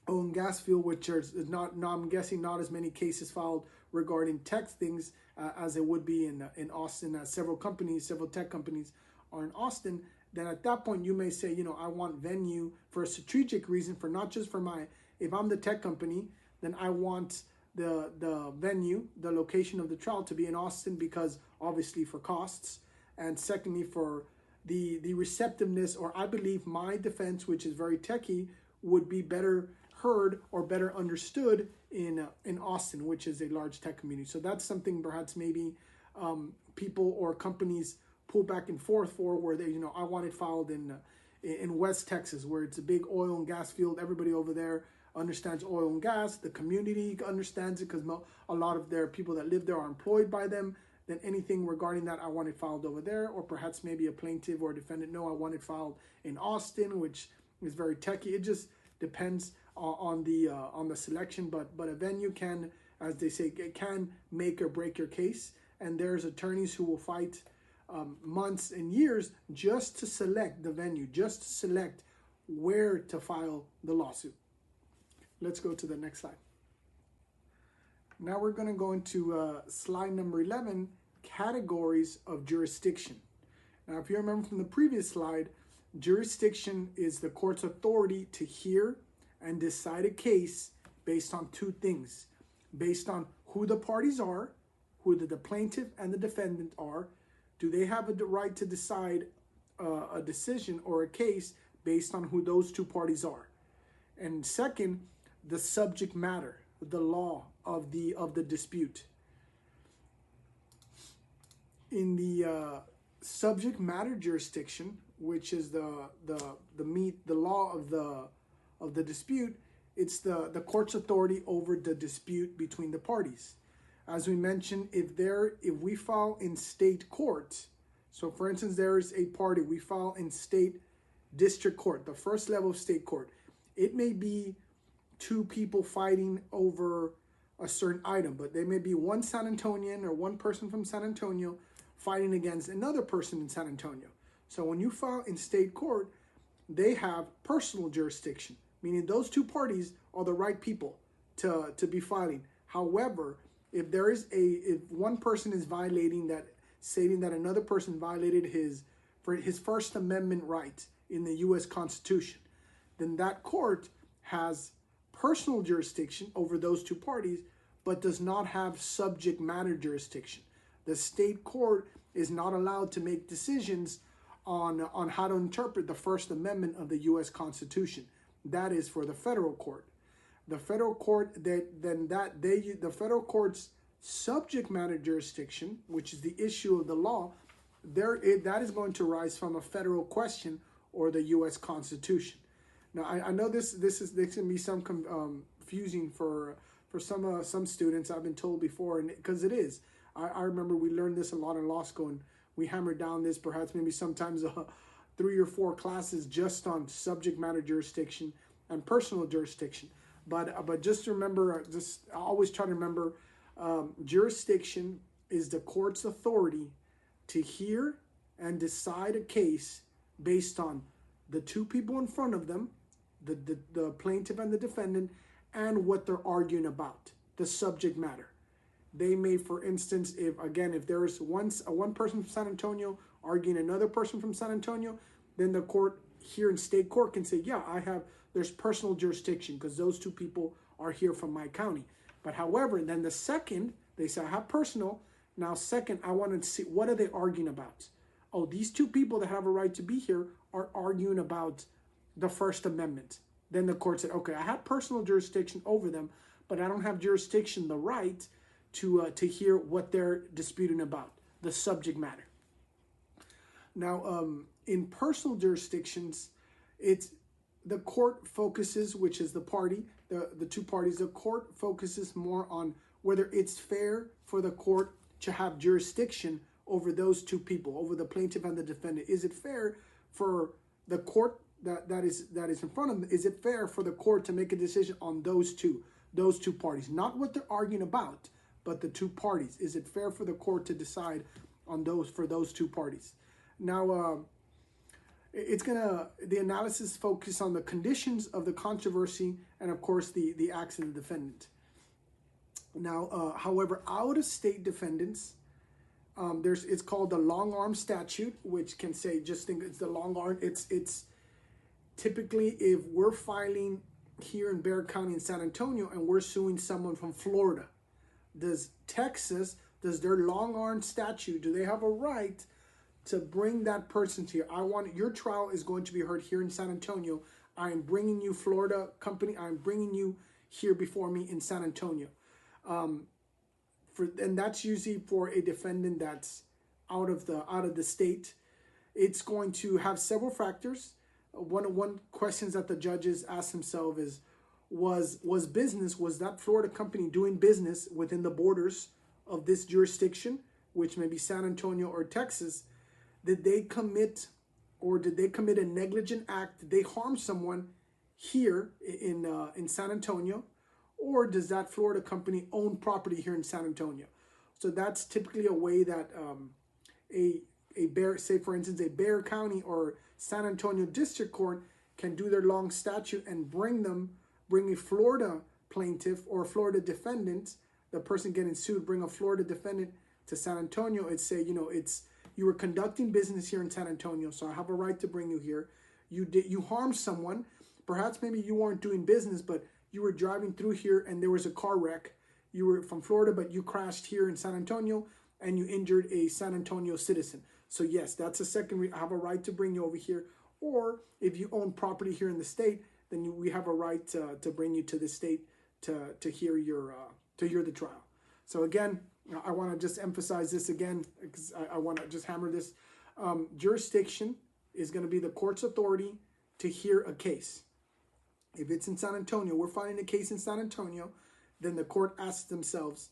and gas field, which is not, I'm guessing, not as many cases filed regarding tech things as it would be in Austin, as several tech companies are in Austin. Then at that point, you may say, you know, I want venue for a strategic reason, for not just for if I'm the tech company, then I want the venue, the location of the trial, to be in Austin, because obviously for costs, and secondly for the receptiveness, or I believe my defense, which is very techie, would be better heard or better understood in Austin, which is a large tech community. So that's something perhaps maybe people or companies pull back and forth for, where they, you know, I want it filed in West Texas, where it's a big oil and gas field. Everybody over there understands oil and gas. The community understands it because a lot of their people that live there are employed by them. Then anything regarding that, I want it filed over there. Or perhaps maybe a plaintiff or a defendant, no, I want it filed in Austin, which is very techy. It just depends on the selection. But a venue can, as they say, it can make or break your case. And there's attorneys who will fight months and years just to select the venue, just to select where to file the lawsuit. Let's go to the next slide. Now we're going to go into slide number 11, categories of jurisdiction. Now, if you remember from the previous slide, jurisdiction is the court's authority to hear and decide a case based on two things: based on who the parties are, who the plaintiff and the defendant are. Do they have the right to decide a decision or a case based on who those two parties are? And second, the subject matter, the law of the dispute. In the subject matter jurisdiction, which is the law of the dispute, it's the court's authority over the dispute between the parties. As we mentioned, if we file in state court, so for instance, there is a party, we file in state district court, the first level of state court. It may be two people fighting over a certain item, but there may be one San Antonian or one person from San Antonio fighting against another person in San Antonio. So when you file in state court, they have personal jurisdiction, meaning those two parties are the right people to be filing. However, if one person is violating that, stating that another person violated his First Amendment right in the U.S. Constitution, then that court has personal jurisdiction over those two parties, but does not have subject matter jurisdiction. The state court is not allowed to make decisions on how to interpret the First Amendment of the U.S. Constitution. That is for the federal court. The federal court the federal court's subject matter jurisdiction, which is the issue of the law, that is going to rise from a federal question or the U.S. Constitution. Now, I know this can be some confusing for some students. I've been told before, and because it is. I remember we learned this a lot in law school, and we hammered down this perhaps maybe sometimes 3 or 4 classes just on subject matter jurisdiction and personal jurisdiction. But just remember, I always try to remember, jurisdiction is the court's authority to hear and decide a case based on the two people in front of them, the plaintiff and the defendant, and what they're arguing about, the subject matter. They may, for instance, if there's one person from San Antonio arguing another person from San Antonio, then the court here in state court can say, yeah, there's personal jurisdiction because those two people are here from my county. But however, then the second, they say, I have personal. Now, second, I want to see, what are they arguing about? Oh, these two people that have a right to be here are arguing about the First Amendment. Then the court said, okay, I have personal jurisdiction over them, but I don't have jurisdiction, the right to hear what they're disputing about, the subject matter. Now, in personal jurisdictions, it's the court focuses, which is the party, the two parties, the court focuses more on whether it's fair for the court to have jurisdiction over those two people, over the plaintiff and the defendant. Is it fair for the court that is in front of them? Is it fair for the court to make a decision on those two parties? Not what they're arguing about, but the two parties. Is it fair for the court to decide on those two parties? Now, the analysis focus on the conditions of the controversy and, of course, the acts of the defendant. Now, however, out-of-state defendants, it's called the long arm statute, which can say, just think it's the long arm. It's typically if we're filing here in Bexar County in San Antonio and we're suing someone from Florida, does their long arm statute, do they have a right to bring that person to you? Your trial is going to be heard here in San Antonio. I'm bringing you, Florida company, I'm bringing you here before me in San Antonio. And that's usually for a defendant that's out of the state. It's going to have several factors. One questions that the judges ask themselves is, was that Florida company doing business within the borders of this jurisdiction, which may be San Antonio or Texas? Did they commit a negligent act? Did they harm someone here in San Antonio? Or does that Florida company own property here in San Antonio? So that's typically a way that say for instance, a Bexar County or San Antonio District Court can do their long statute and bring a Florida plaintiff or a Florida defendant, the person getting sued, bring a Florida defendant to San Antonio and say, you were conducting business here in San Antonio, so I have a right to bring you here. You harmed someone. Perhaps maybe you weren't doing business, but you were driving through here and there was a car wreck. You were from Florida, but you crashed here in San Antonio and you injured a San Antonio citizen. So yes, that's a second. I have a right to bring you over here. Or if you own property here in the state, then we have a right to bring you to the state to hear the trial. So again, I want to just emphasize this again because I want to just hammer this. Jurisdiction is going to be the court's authority to hear a case. If it's in San Antonio, we're filing a case in San Antonio, then the court asks themselves,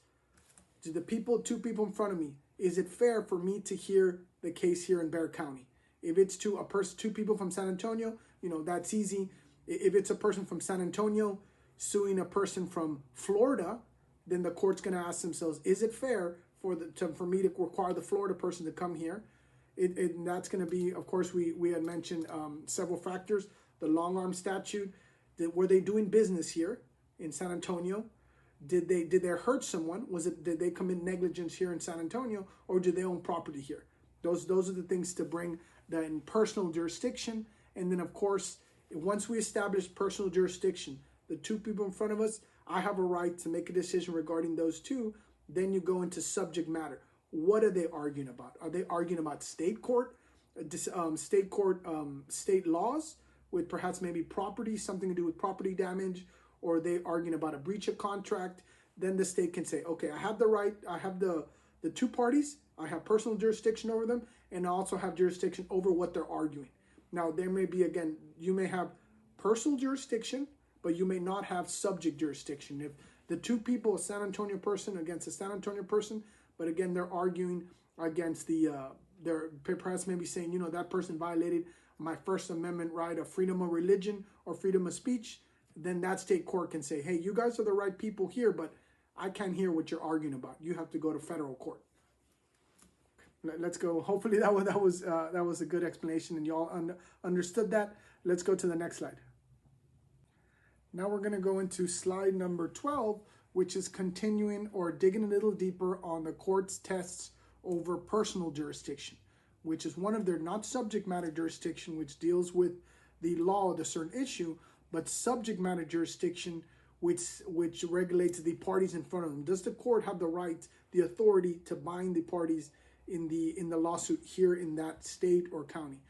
to the two people in front of me, is it fair for me to hear the case here in Bexar County? If it's two people from San Antonio, that's easy. If it's a person from San Antonio suing a person from Florida, then the court's going to ask themselves, is it fair for me to require the Florida person to come here? And that's going to be, of course, we had mentioned several factors. The long arm statute, were they doing business here in San Antonio? Did they hurt someone? Did they commit negligence here in San Antonio, or did they own property here? Those are the things to bring the personal jurisdiction. And then, of course, once we establish personal jurisdiction, the two people in front of us, I have a right to make a decision regarding those two. Then you go into subject matter. What are they arguing about? Are they arguing about state laws with perhaps maybe property, something to do with property damage, or are they arguing about a breach of contract? Then the state can say, okay, I have the right, I have the two parties, I have personal jurisdiction over them, and I also have jurisdiction over what they're arguing. Now, there may be, again, you may have personal jurisdiction, but you may not have subject jurisdiction. If the two people, a San Antonio person against a San Antonio person, but again, they're arguing against they're perhaps maybe saying, you know, that person violated my First Amendment right of freedom of religion or freedom of speech, then that state court can say, hey, you guys are the right people here, but I can't hear what you're arguing about. You have to go to federal court. Let's go. Hopefully that was a good explanation and you all understood that. Let's go to the next slide. Now we're going to go into slide number 12, which is continuing or digging a little deeper on the court's tests over personal jurisdiction, which is one of their not subject matter jurisdiction, which deals with the law of a certain issue, but subject matter jurisdiction, which regulates the parties in front of them. Does the court have the right, the authority to bind the parties in the lawsuit here in that state or county?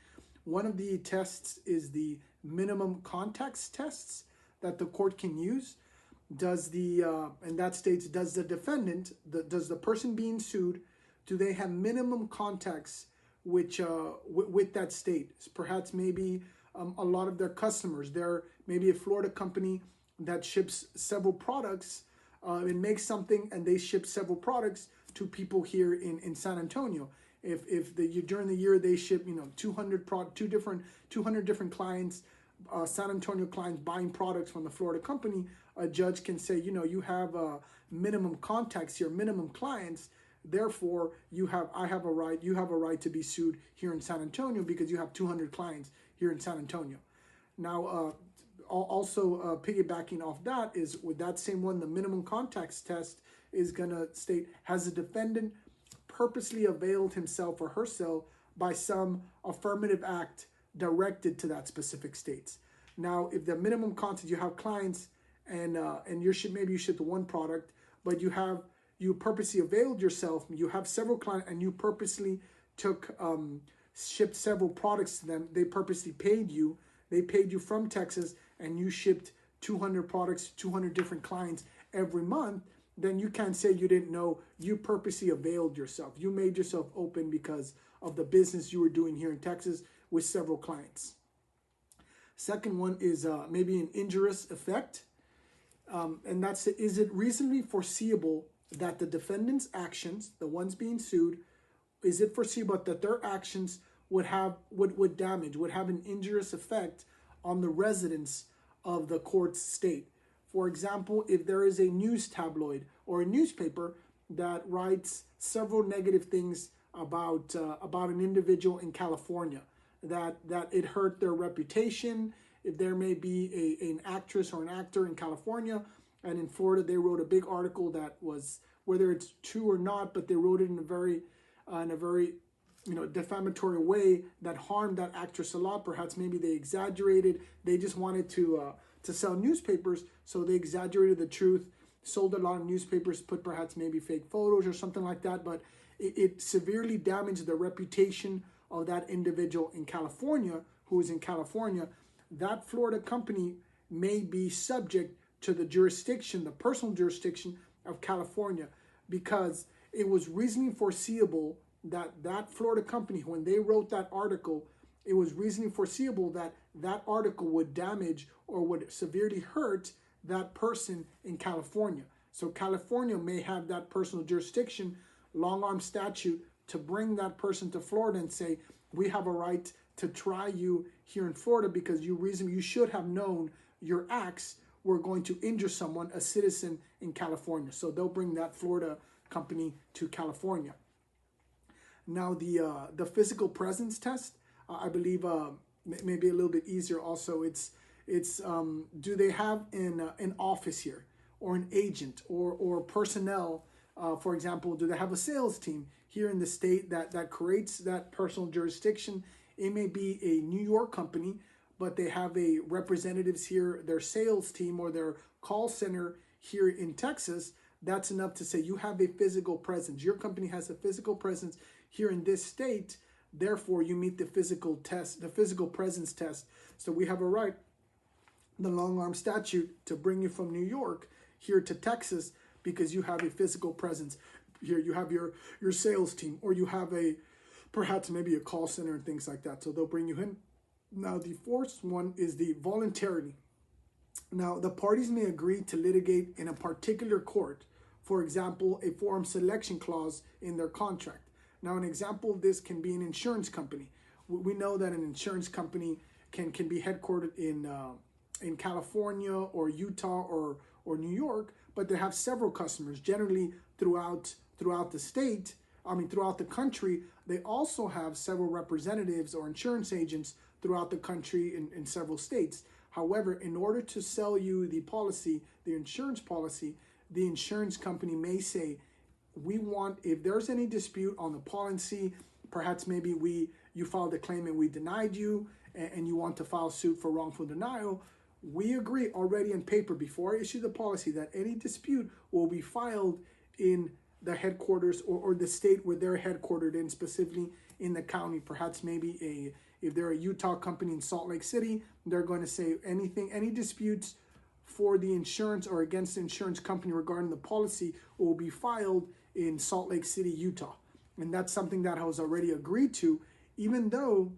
One of the tests is the minimum contacts tests that the court can use. And that states, does the defendant, does the person being sued, do they have minimum contacts with that state? Perhaps maybe a lot of their customers, they're maybe a Florida company that ships several products and makes something, and they ship several products to people here in San Antonio. If during the year they ship 200 different clients, San Antonio clients buying products from the Florida company, a judge can say, you have minimum contacts here, minimum clients. Therefore, you have a right to be sued here in San Antonio because you have 200 clients here in San Antonio. Now, also piggybacking off that is with that same one, the minimum contacts test is going to state, has the defendant purposely availed himself or herself by some affirmative act directed to that specific states. Now, if the minimum contact, you have clients and maybe you ship one product, but you purposely availed yourself, you have several clients and you purposely shipped several products to them. They purposely paid you. They paid you from Texas and you shipped 200 products, 200 different clients every month. Then you can't say you didn't know. You purposely availed yourself. You made yourself open because of the business you were doing here in Texas with several clients. Second one is maybe an injurious effect. And that's, is it reasonably foreseeable that the defendant's actions, the ones being sued, is it foreseeable that their actions would have an injurious effect on the residents of the court's state? For example, if there is a news tabloid or a newspaper that writes several negative things about an individual in California, that it hurt their reputation. If there may be an actress or an actor in California, and in Florida they wrote a big article that was, whether it's true or not, but they wrote it in a very defamatory way that harmed that actress a lot. Perhaps maybe they exaggerated. They just wanted to sell newspapers, so they exaggerated the truth, sold a lot of newspapers, put perhaps maybe fake photos or something like that, but it severely damaged the reputation of that individual in California, who is in California. That Florida company may be subject to the jurisdiction, the personal jurisdiction of California, because it was reasonably foreseeable that Florida company, when they wrote that article, it was reasonably foreseeable that that article would damage or would severely hurt that person in California. So California may have that personal jurisdiction, long arm statute, to bring that person to Florida and say, we have a right to try you here in Florida because you should have known your acts were going to injure someone, a citizen in California. So they'll bring that Florida company to California. Now the physical presence test, I believe maybe a little bit easier also. It's do they have an office here or an agent or personnel? For example, do they have a sales team here in the state that creates that personal jurisdiction? It may be a New York company, but they have a representatives here, their sales team or their call center here in Texas. That's enough to say you have a physical presence. Your company has a physical presence here in this state. Therefore, you meet the physical test, the physical presence test. So we have a right, the long arm statute, to bring you from New York here to Texas because you have a physical presence here. You have your sales team, or you have perhaps maybe a call center and things like that. So they'll bring you in. Now, the fourth one is the voluntarily. Now, the parties may agree to litigate in a particular court, for example, a forum selection clause in their contract. Now, an example of this can be an insurance company. We know that an insurance company can be headquartered in California or Utah or New York, but they have several customers, generally throughout the state. Throughout the country. They also have several representatives or insurance agents throughout the country in several states. However, in order to sell you the policy, the insurance policy, the insurance company may say, we want, if there's any dispute on the policy, perhaps maybe you filed a claim and we denied you, and you want to file suit for wrongful denial, we agree already in paper before I issue the policy that any dispute will be filed in the headquarters or the state where they're headquartered in, specifically in the county. Perhaps maybe if they're a Utah company in Salt Lake City, they're going to say any disputes for the insurance or against the insurance company regarding the policy will be filed in Salt Lake City, Utah. And that's something that I was already agreed to, even though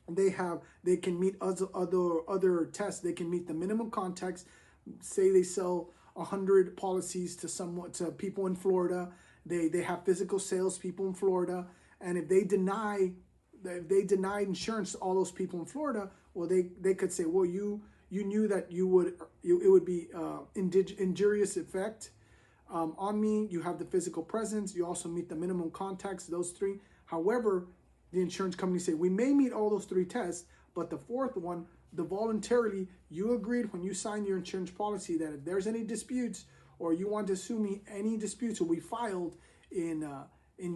they can meet other tests. They can meet the minimum contacts. Say they sell 100 policies to people in Florida. They have physical sales people in Florida, and if they deny insurance to all those people in Florida, well, they could say, well, you knew that it would be injurious effect on me. You have the physical presence. You also meet the minimum contacts, those three. However, the insurance company say, we may meet all those three tests, but the fourth one, the voluntarily, you agreed when you signed your insurance policy that if there's any disputes or you want to sue me, any disputes will be filed in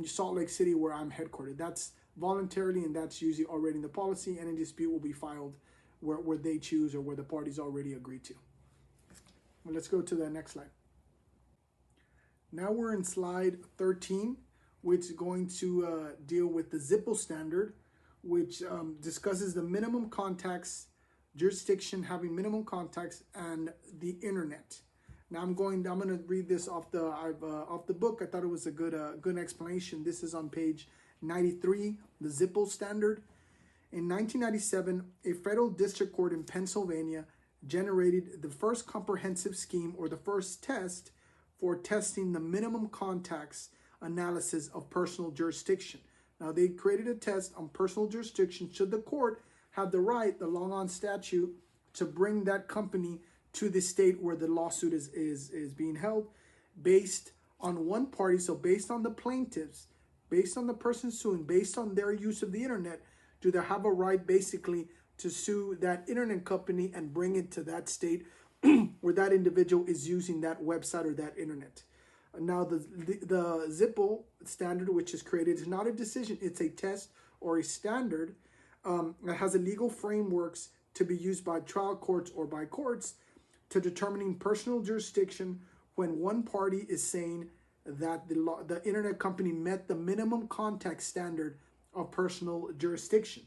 Salt Lake City where I'm headquartered. That's voluntarily, and that's usually already in the policy. Any dispute will be filed where they choose or where the parties already agreed to. Well, let's go to the next slide. Now we're in slide 13, which is going to deal with the ZIPL standard, which discusses the minimum contacts, jurisdiction having minimum contacts, and the internet. Now I'm going to read this off the book. I thought it was a good explanation. This is on page 93, the ZIPL standard. In 1997, a federal district court in Pennsylvania generated the first comprehensive scheme, or the first test for testing the minimum contacts analysis of personal jurisdiction. Now, they created a test on personal jurisdiction should the court have the right, the long-on statute, to bring that company to the state where the lawsuit is being held based on one party. So based on the plaintiffs, based on the person suing, based on their use of the internet, do they have a right basically to sue that internet company and bring it to that state where that individual is using that website or that internet. Now, the ZIPL standard, which is created, is not a decision. It's a test or a standard that has a legal frameworks to be used by trial courts or by courts to determining personal jurisdiction when one party is saying that the internet company met the minimum contact standard of personal jurisdiction.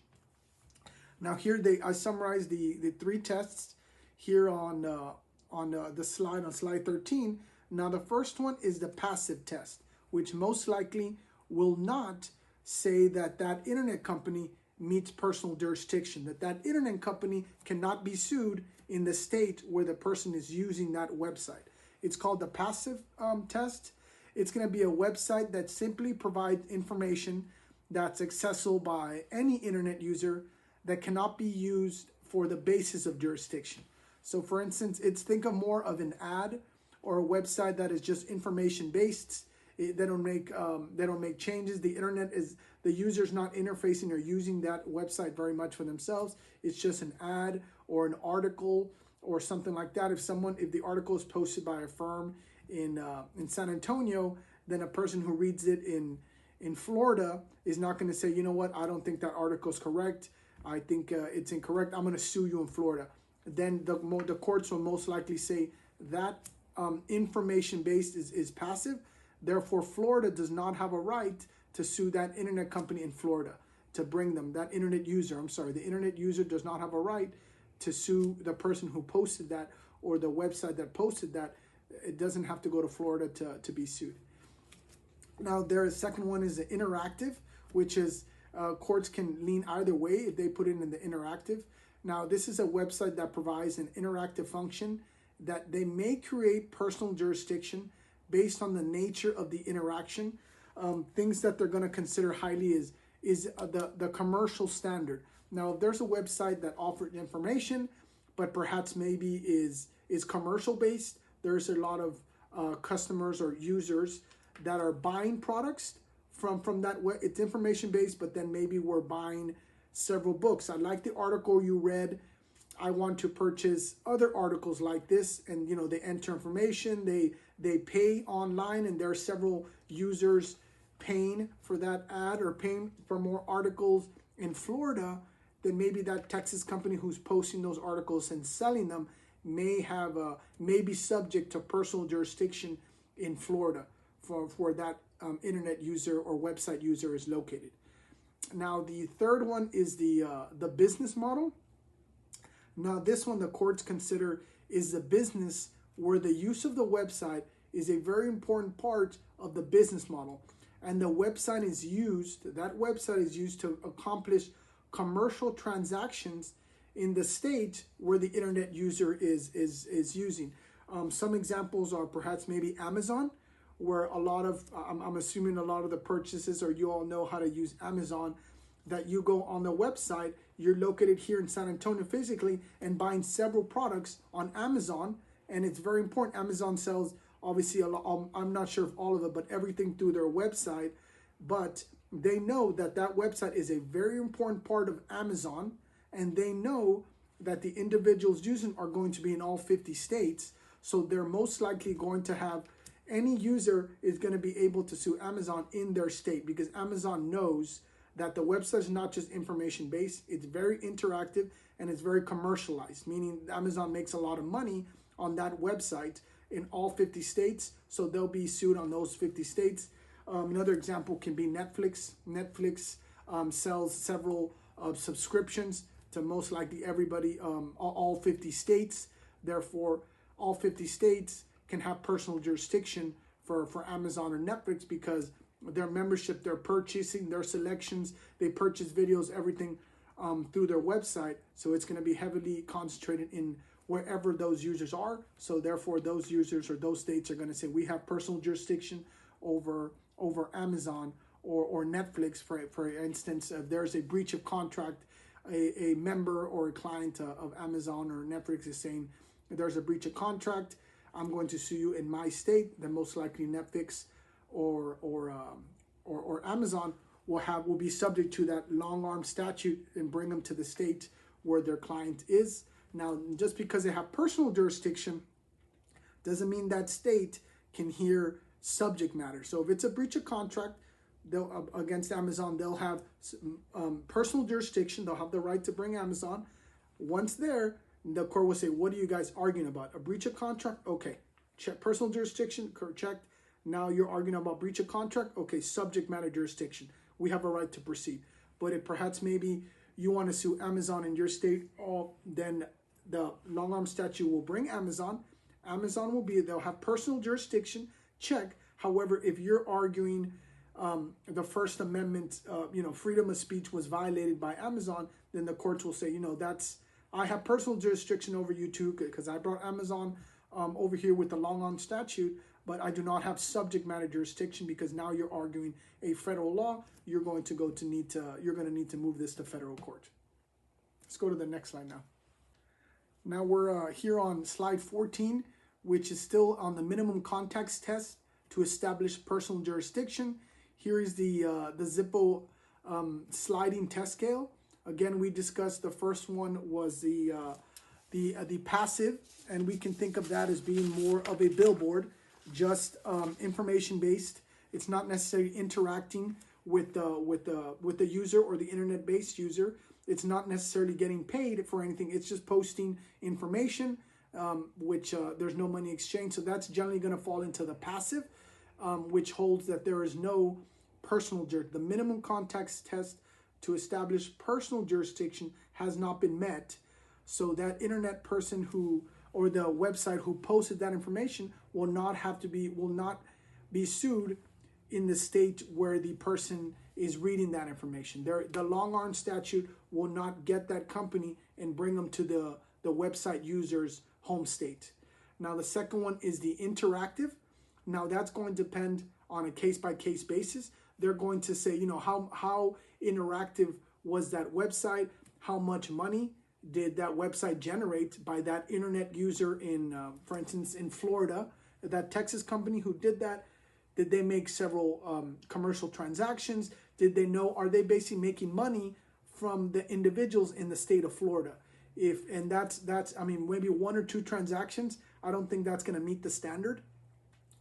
Now, here I summarize the three tests here on the slide, on slide 13. Now, the first one is the passive test, which most likely will not say that that internet company meets personal jurisdiction, that internet company cannot be sued in the state where the person is using that website. It's called the passive test. It's going to be a website that simply provides information that's accessible by any internet user that cannot be used for the basis of jurisdiction. So for instance, think of more of an ad or a website that is just information based. They don't make changes. The user's not interfacing or using that website very much for themselves. It's just an ad or an article or something like that. If the article is posted by a firm in San Antonio, then a person who reads it in Florida is not going to say, you know what, I don't think that article is correct. I think it's incorrect. I'm going to sue you in Florida. Then the courts will most likely say that information based is passive. Therefore, Florida does not have a right to sue that internet company in Florida to bring them, the internet user does not have a right to sue the person who posted that or the website that posted that. It doesn't have to go to Florida to be sued. Now, the second one is the interactive, which is courts can lean either way if they put it in the interactive. Now, this is a website that provides an interactive function that they may create personal jurisdiction based on the nature of the interaction. Things that they're going to consider highly is the commercial standard. Now, if there's a website that offers information, but perhaps maybe is commercial based, there's a lot of customers or users that are buying products from that web. It's information based, but then maybe we're buying several books. I like the article you read. I want to purchase other articles like this, and they enter information. They pay online, and there are several users paying for that ad or paying for more articles in Florida. Then maybe that Texas company who's posting those articles and selling them may be subject to personal jurisdiction in Florida for that internet user or website user is located. Now, the third one is the business model. Now, this one the courts consider is the business where the use of the website is a very important part of the business model. And that website is used to accomplish commercial transactions in the state where the internet user is using. Some examples are perhaps maybe Amazon, where I'm assuming a lot of the purchases, or you all know how to use Amazon, that you go on the website, you're located here in San Antonio physically and buying several products on Amazon. And it's very important. Amazon sells obviously a lot, I'm not sure if all of it, but everything through their website. But they know that website is a very important part of Amazon, and they know that the individuals using are going to be in all 50 states. So they're most likely going to have, any user is going to be able to sue Amazon in their state, because Amazon knows that the website is not just information based, it's very interactive and it's very commercialized, meaning Amazon makes a lot of money on that website in all 50 states. So they'll be sued on those 50 states. Another example can be Netflix. Netflix sells several subscriptions to most likely everybody, all 50 states. Therefore, all 50 states can have personal jurisdiction for Amazon or Netflix, because their membership, their purchasing, their selections, they purchase videos, everything through their website. So it's going to be heavily concentrated in wherever those users are. So therefore, those users or those states are going to say, we have personal jurisdiction over Amazon or Netflix. For instance, if there's a breach of contract, a member or a client of Amazon or Netflix is saying, there's a breach of contract, I'm going to sue you in my state, then most likely Netflix or Amazon will be subject to that long arm statute and bring them to the state where their client is. Now, just because they have personal jurisdiction doesn't mean that state can hear subject matter. So if it's a breach of contract against Amazon, they'll have personal jurisdiction. They'll have the right to bring Amazon. Once there, the court will say, what are you guys arguing about? A breach of contract? Okay. Check personal jurisdiction, checked. Now you're arguing about breach of contract? Okay, subject matter jurisdiction. We have a right to proceed. But if perhaps maybe you want to sue Amazon in your state, then the long arm statute will bring Amazon. Amazon they'll have personal jurisdiction, check. However, if you're arguing the First Amendment, freedom of speech was violated by Amazon, then the courts will say, I have personal jurisdiction over you too, because I brought Amazon over here with the long arm statute. but I do not have subject matter jurisdiction because now you're arguing a federal law. You're going to need to move this to federal court. Let's go to the next slide now. Now we're here on slide 14, which is still on the minimum context test to establish personal jurisdiction. Here is the Zippo sliding test scale. Again, we discussed the first one was the passive, and we can think of that as being more of a billboard, just information based. It's not necessarily interacting with the user or the internet based user. It's not necessarily getting paid for anything. It's just posting information, which there's no money exchange. So that's generally going to fall into the passive, which holds that there is no personal jurisdiction. The minimum context test to establish personal jurisdiction has not been met. So that internet person who, or the website who posted that information will not be sued in the state where the person is reading that information. The long-arm statute will not get that company and bring them to the website user's home state. Now, the second one is the interactive. Now, that's going to depend on a case-by-case basis. They're going to say, how interactive was that website? How much money did that website generate by that internet user in, for instance, in Florida? That Texas company who did that, did they make several commercial transactions? Did they know, are they basically making money from the individuals in the state of Florida? I mean, maybe one or two transactions. I don't think that's going to meet the standard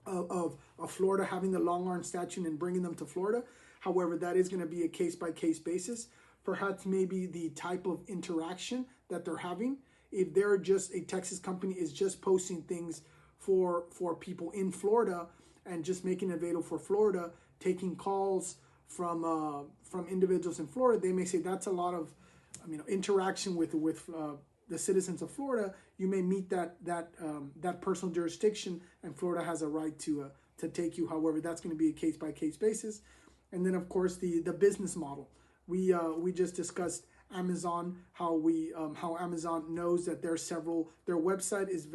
of Florida having the long-arm statute and bringing them to Florida. However, that is going to be a case-by-case basis. Perhaps maybe the type of interaction that they're having. If they're just a Texas company is just posting things for people in Florida and just making it available for Florida, taking calls from individuals in Florida, they may say that's a lot of interaction with the citizens of Florida. You may meet that personal jurisdiction, and Florida has a right to take you. However, that's going to be a case-by-case basis. And then, of course, the business model. We just discussed Amazon, how Amazon knows that their website is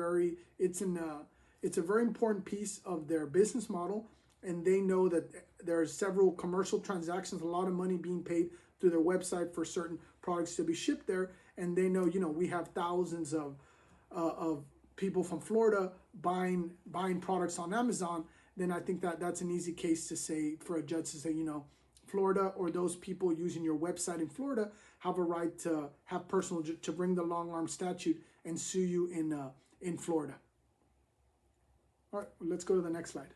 it's a very important piece of their business model, and they know that there are several commercial transactions, a lot of money being paid through their website for certain products to be shipped there, and they know we have thousands of people from Florida buying products on Amazon. Then I think that's an easy case to say for a judge to say, Florida or those people using your website in Florida have a right to have to bring the long-arm statute and sue you in Florida. All right, let's go to the next slide.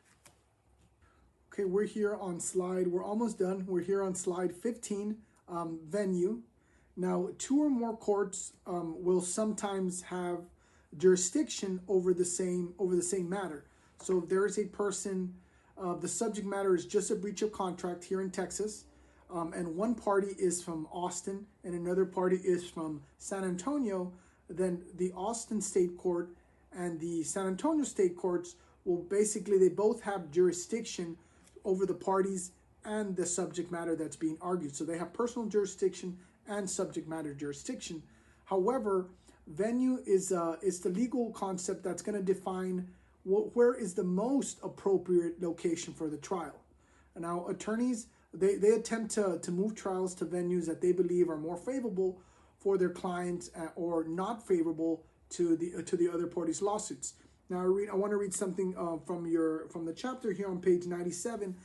Okay, we're almost done. We're here on slide 15, venue. Now, two or more courts will sometimes have jurisdiction over the same matter. So if there is a person, the subject matter is just a breach of contract here in Texas, and one party is from Austin and another party is from San Antonio, then the Austin State Court and the San Antonio State Courts will they both have jurisdiction over the parties and the subject matter that's being argued. So they have personal jurisdiction and subject matter jurisdiction. However, venue is the legal concept that's going to define where is the most appropriate location for the trial. And now attorneys, they attempt to move trials to venues that they believe are more favorable for their clients or not favorable to the other party's lawsuits. Now I want to read something from the chapter here on page 97.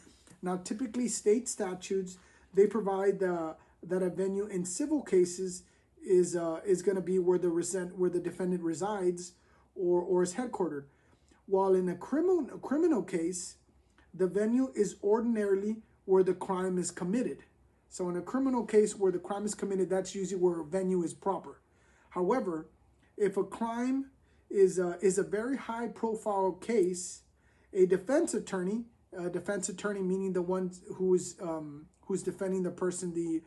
Now typically state statutes, they provide that a venue in civil cases is going to be where the defendant resides or is headquartered. While in a criminal case, the venue is ordinarily where the crime is committed. So in a criminal case where the crime is committed, that's usually where a venue is proper. However, if a crime is a very high profile case, a defense attorney meaning the one who's defending the person, the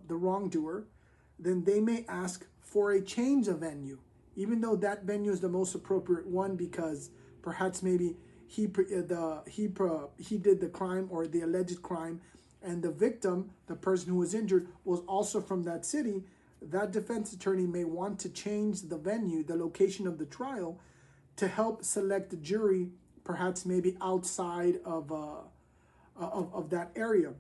wrongdoer, then they may ask for a change of venue, even though that venue is the most appropriate one, because perhaps maybe he did the crime or the alleged crime, and the victim, the person who was injured, was also from that city. That defense attorney may want to change the venue, the location of the trial, to help select the jury perhaps maybe outside of that area,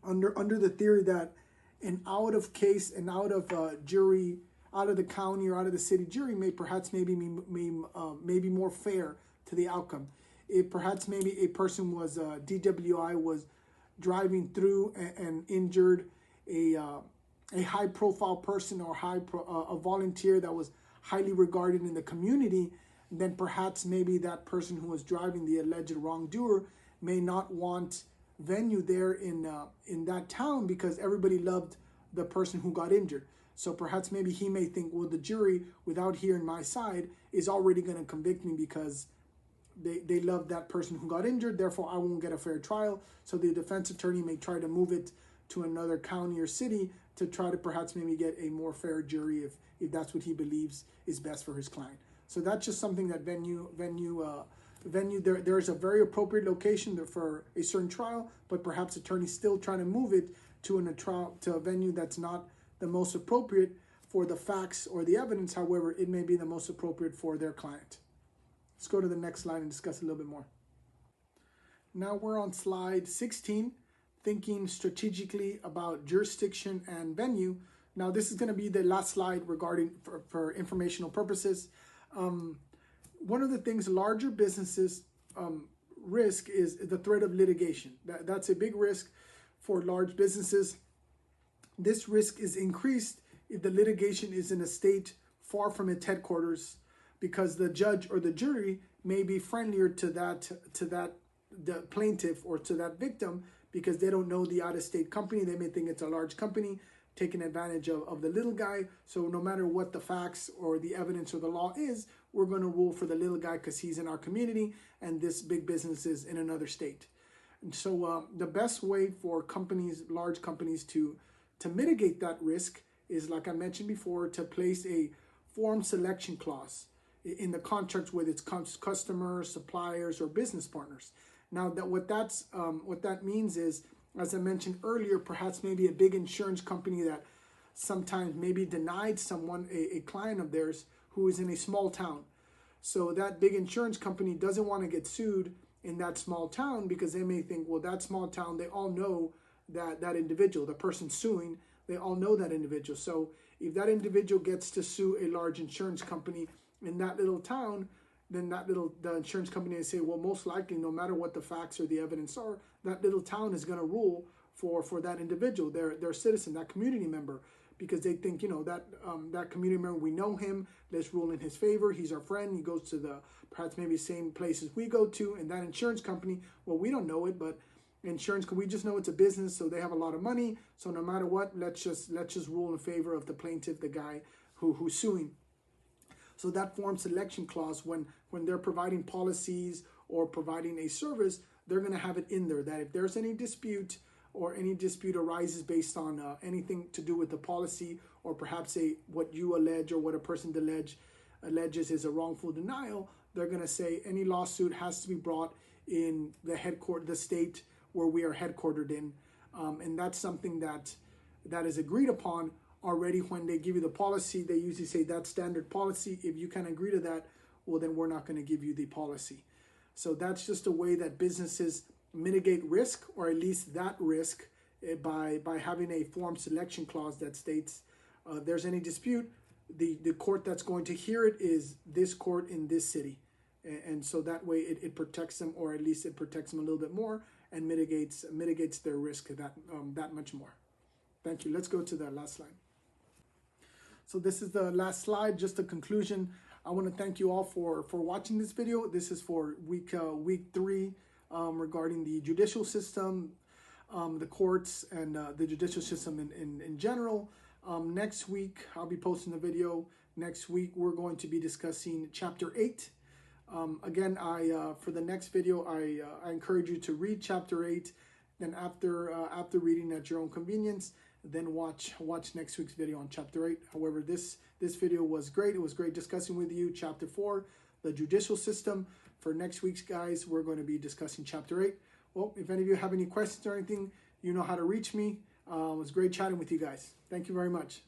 under the theory that an out of case, an out of jury, out of the county or out of the city jury may perhaps maybe more fair to the outcome. If perhaps maybe a person was DWI was driving through and injured a high profile person or a volunteer that was highly regarded in the community, then perhaps maybe that person who was driving, the alleged wrongdoer, may not want venue there in that town because everybody loved the person who got injured. So perhaps maybe he may think, well, the jury, without hearing my side, is already going to convict me because they love that person who got injured, therefore I won't get a fair trial. So the defense attorney may try to move it to another county or city to try to perhaps maybe get a more fair jury if that's what he believes is best for his client. So that's just something that venue there's a very appropriate location for a certain trial, but perhaps attorneys still trying to move it to a venue that's not the most appropriate for the facts or the evidence. However, it may be the most appropriate for their client. Let's go to the next slide and discuss a little bit more. Now we're on slide 16, thinking strategically about jurisdiction and venue. Now this is going to be the last slide regarding for informational purposes. One of the things larger businesses risk is the threat of litigation. That's a big risk for large businesses. This risk is increased if the litigation is in a state far from its headquarters, because the judge or the jury may be friendlier to the plaintiff or to that victim because they don't know the out-of-state company. They may think it's a large company taking advantage of the little guy. So no matter what the facts or the evidence or the law is, we're going to rule for the little guy because he's in our community and this big business is in another state. And so the best way for companies, large companies, to mitigate that risk is, like I mentioned before, to place a form selection clause in the contracts with its customers, suppliers, or business partners. Now, what that means is, as I mentioned earlier, perhaps maybe a big insurance company that sometimes maybe denied someone, a client of theirs, who is in a small town. So that big insurance company doesn't want to get sued in that small town because they may think, well, that small town, they all know that individual, the person suing, they all know that individual. So if that individual gets to sue a large insurance company in that little town, then the insurance company will say, well, most likely, no matter what the facts or the evidence are, that little town is going to rule for that individual, their citizen, that community member, because they think, that community member, we know him, let's rule in his favor. He's our friend. He goes to the perhaps maybe same places we go to. And that insurance company, well, we don't know it, but we just know it's a business, so they have a lot of money. So no matter what, let's just rule in favor of the plaintiff, the guy who's suing. So that form selection clause, when they're providing policies or providing a service, they're going to have it in there that if there's any dispute or any dispute arises based on anything to do with the policy, or perhaps what you allege or what a person alleges is a wrongful denial, they're going to say any lawsuit has to be brought in the state where we are headquartered in, and that's something that is agreed upon already. When they give you the policy, they usually say that's standard policy. If you can agree to that, well, then we're not going to give you the policy. So that's just a way that businesses mitigate risk, or at least that risk, by having a form selection clause that states if there's any dispute, the court that's going to hear it is this court in this city. And so that way it protects them, or at least it protects them a little bit more and mitigates their risk that much more. Thank you. Let's go to the last slide. So this is the last slide, just a conclusion. I want to thank you all for watching this video. This is for week 3 regarding the judicial system, the courts, and the judicial system in general. Next week, I'll be posting a video. Next week, we're going to be discussing Chapter 8. Again, for the next video, I encourage you to read Chapter 8. Then after reading at your own convenience, then watch next week's video on Chapter 8. However, this video was great. It was great discussing with you Chapter 4, the judicial system. For next week's, guys, we're going to be discussing Chapter 8. Well, if any of you have any questions or anything, you know how to reach me. It was great chatting with you guys. Thank you very much.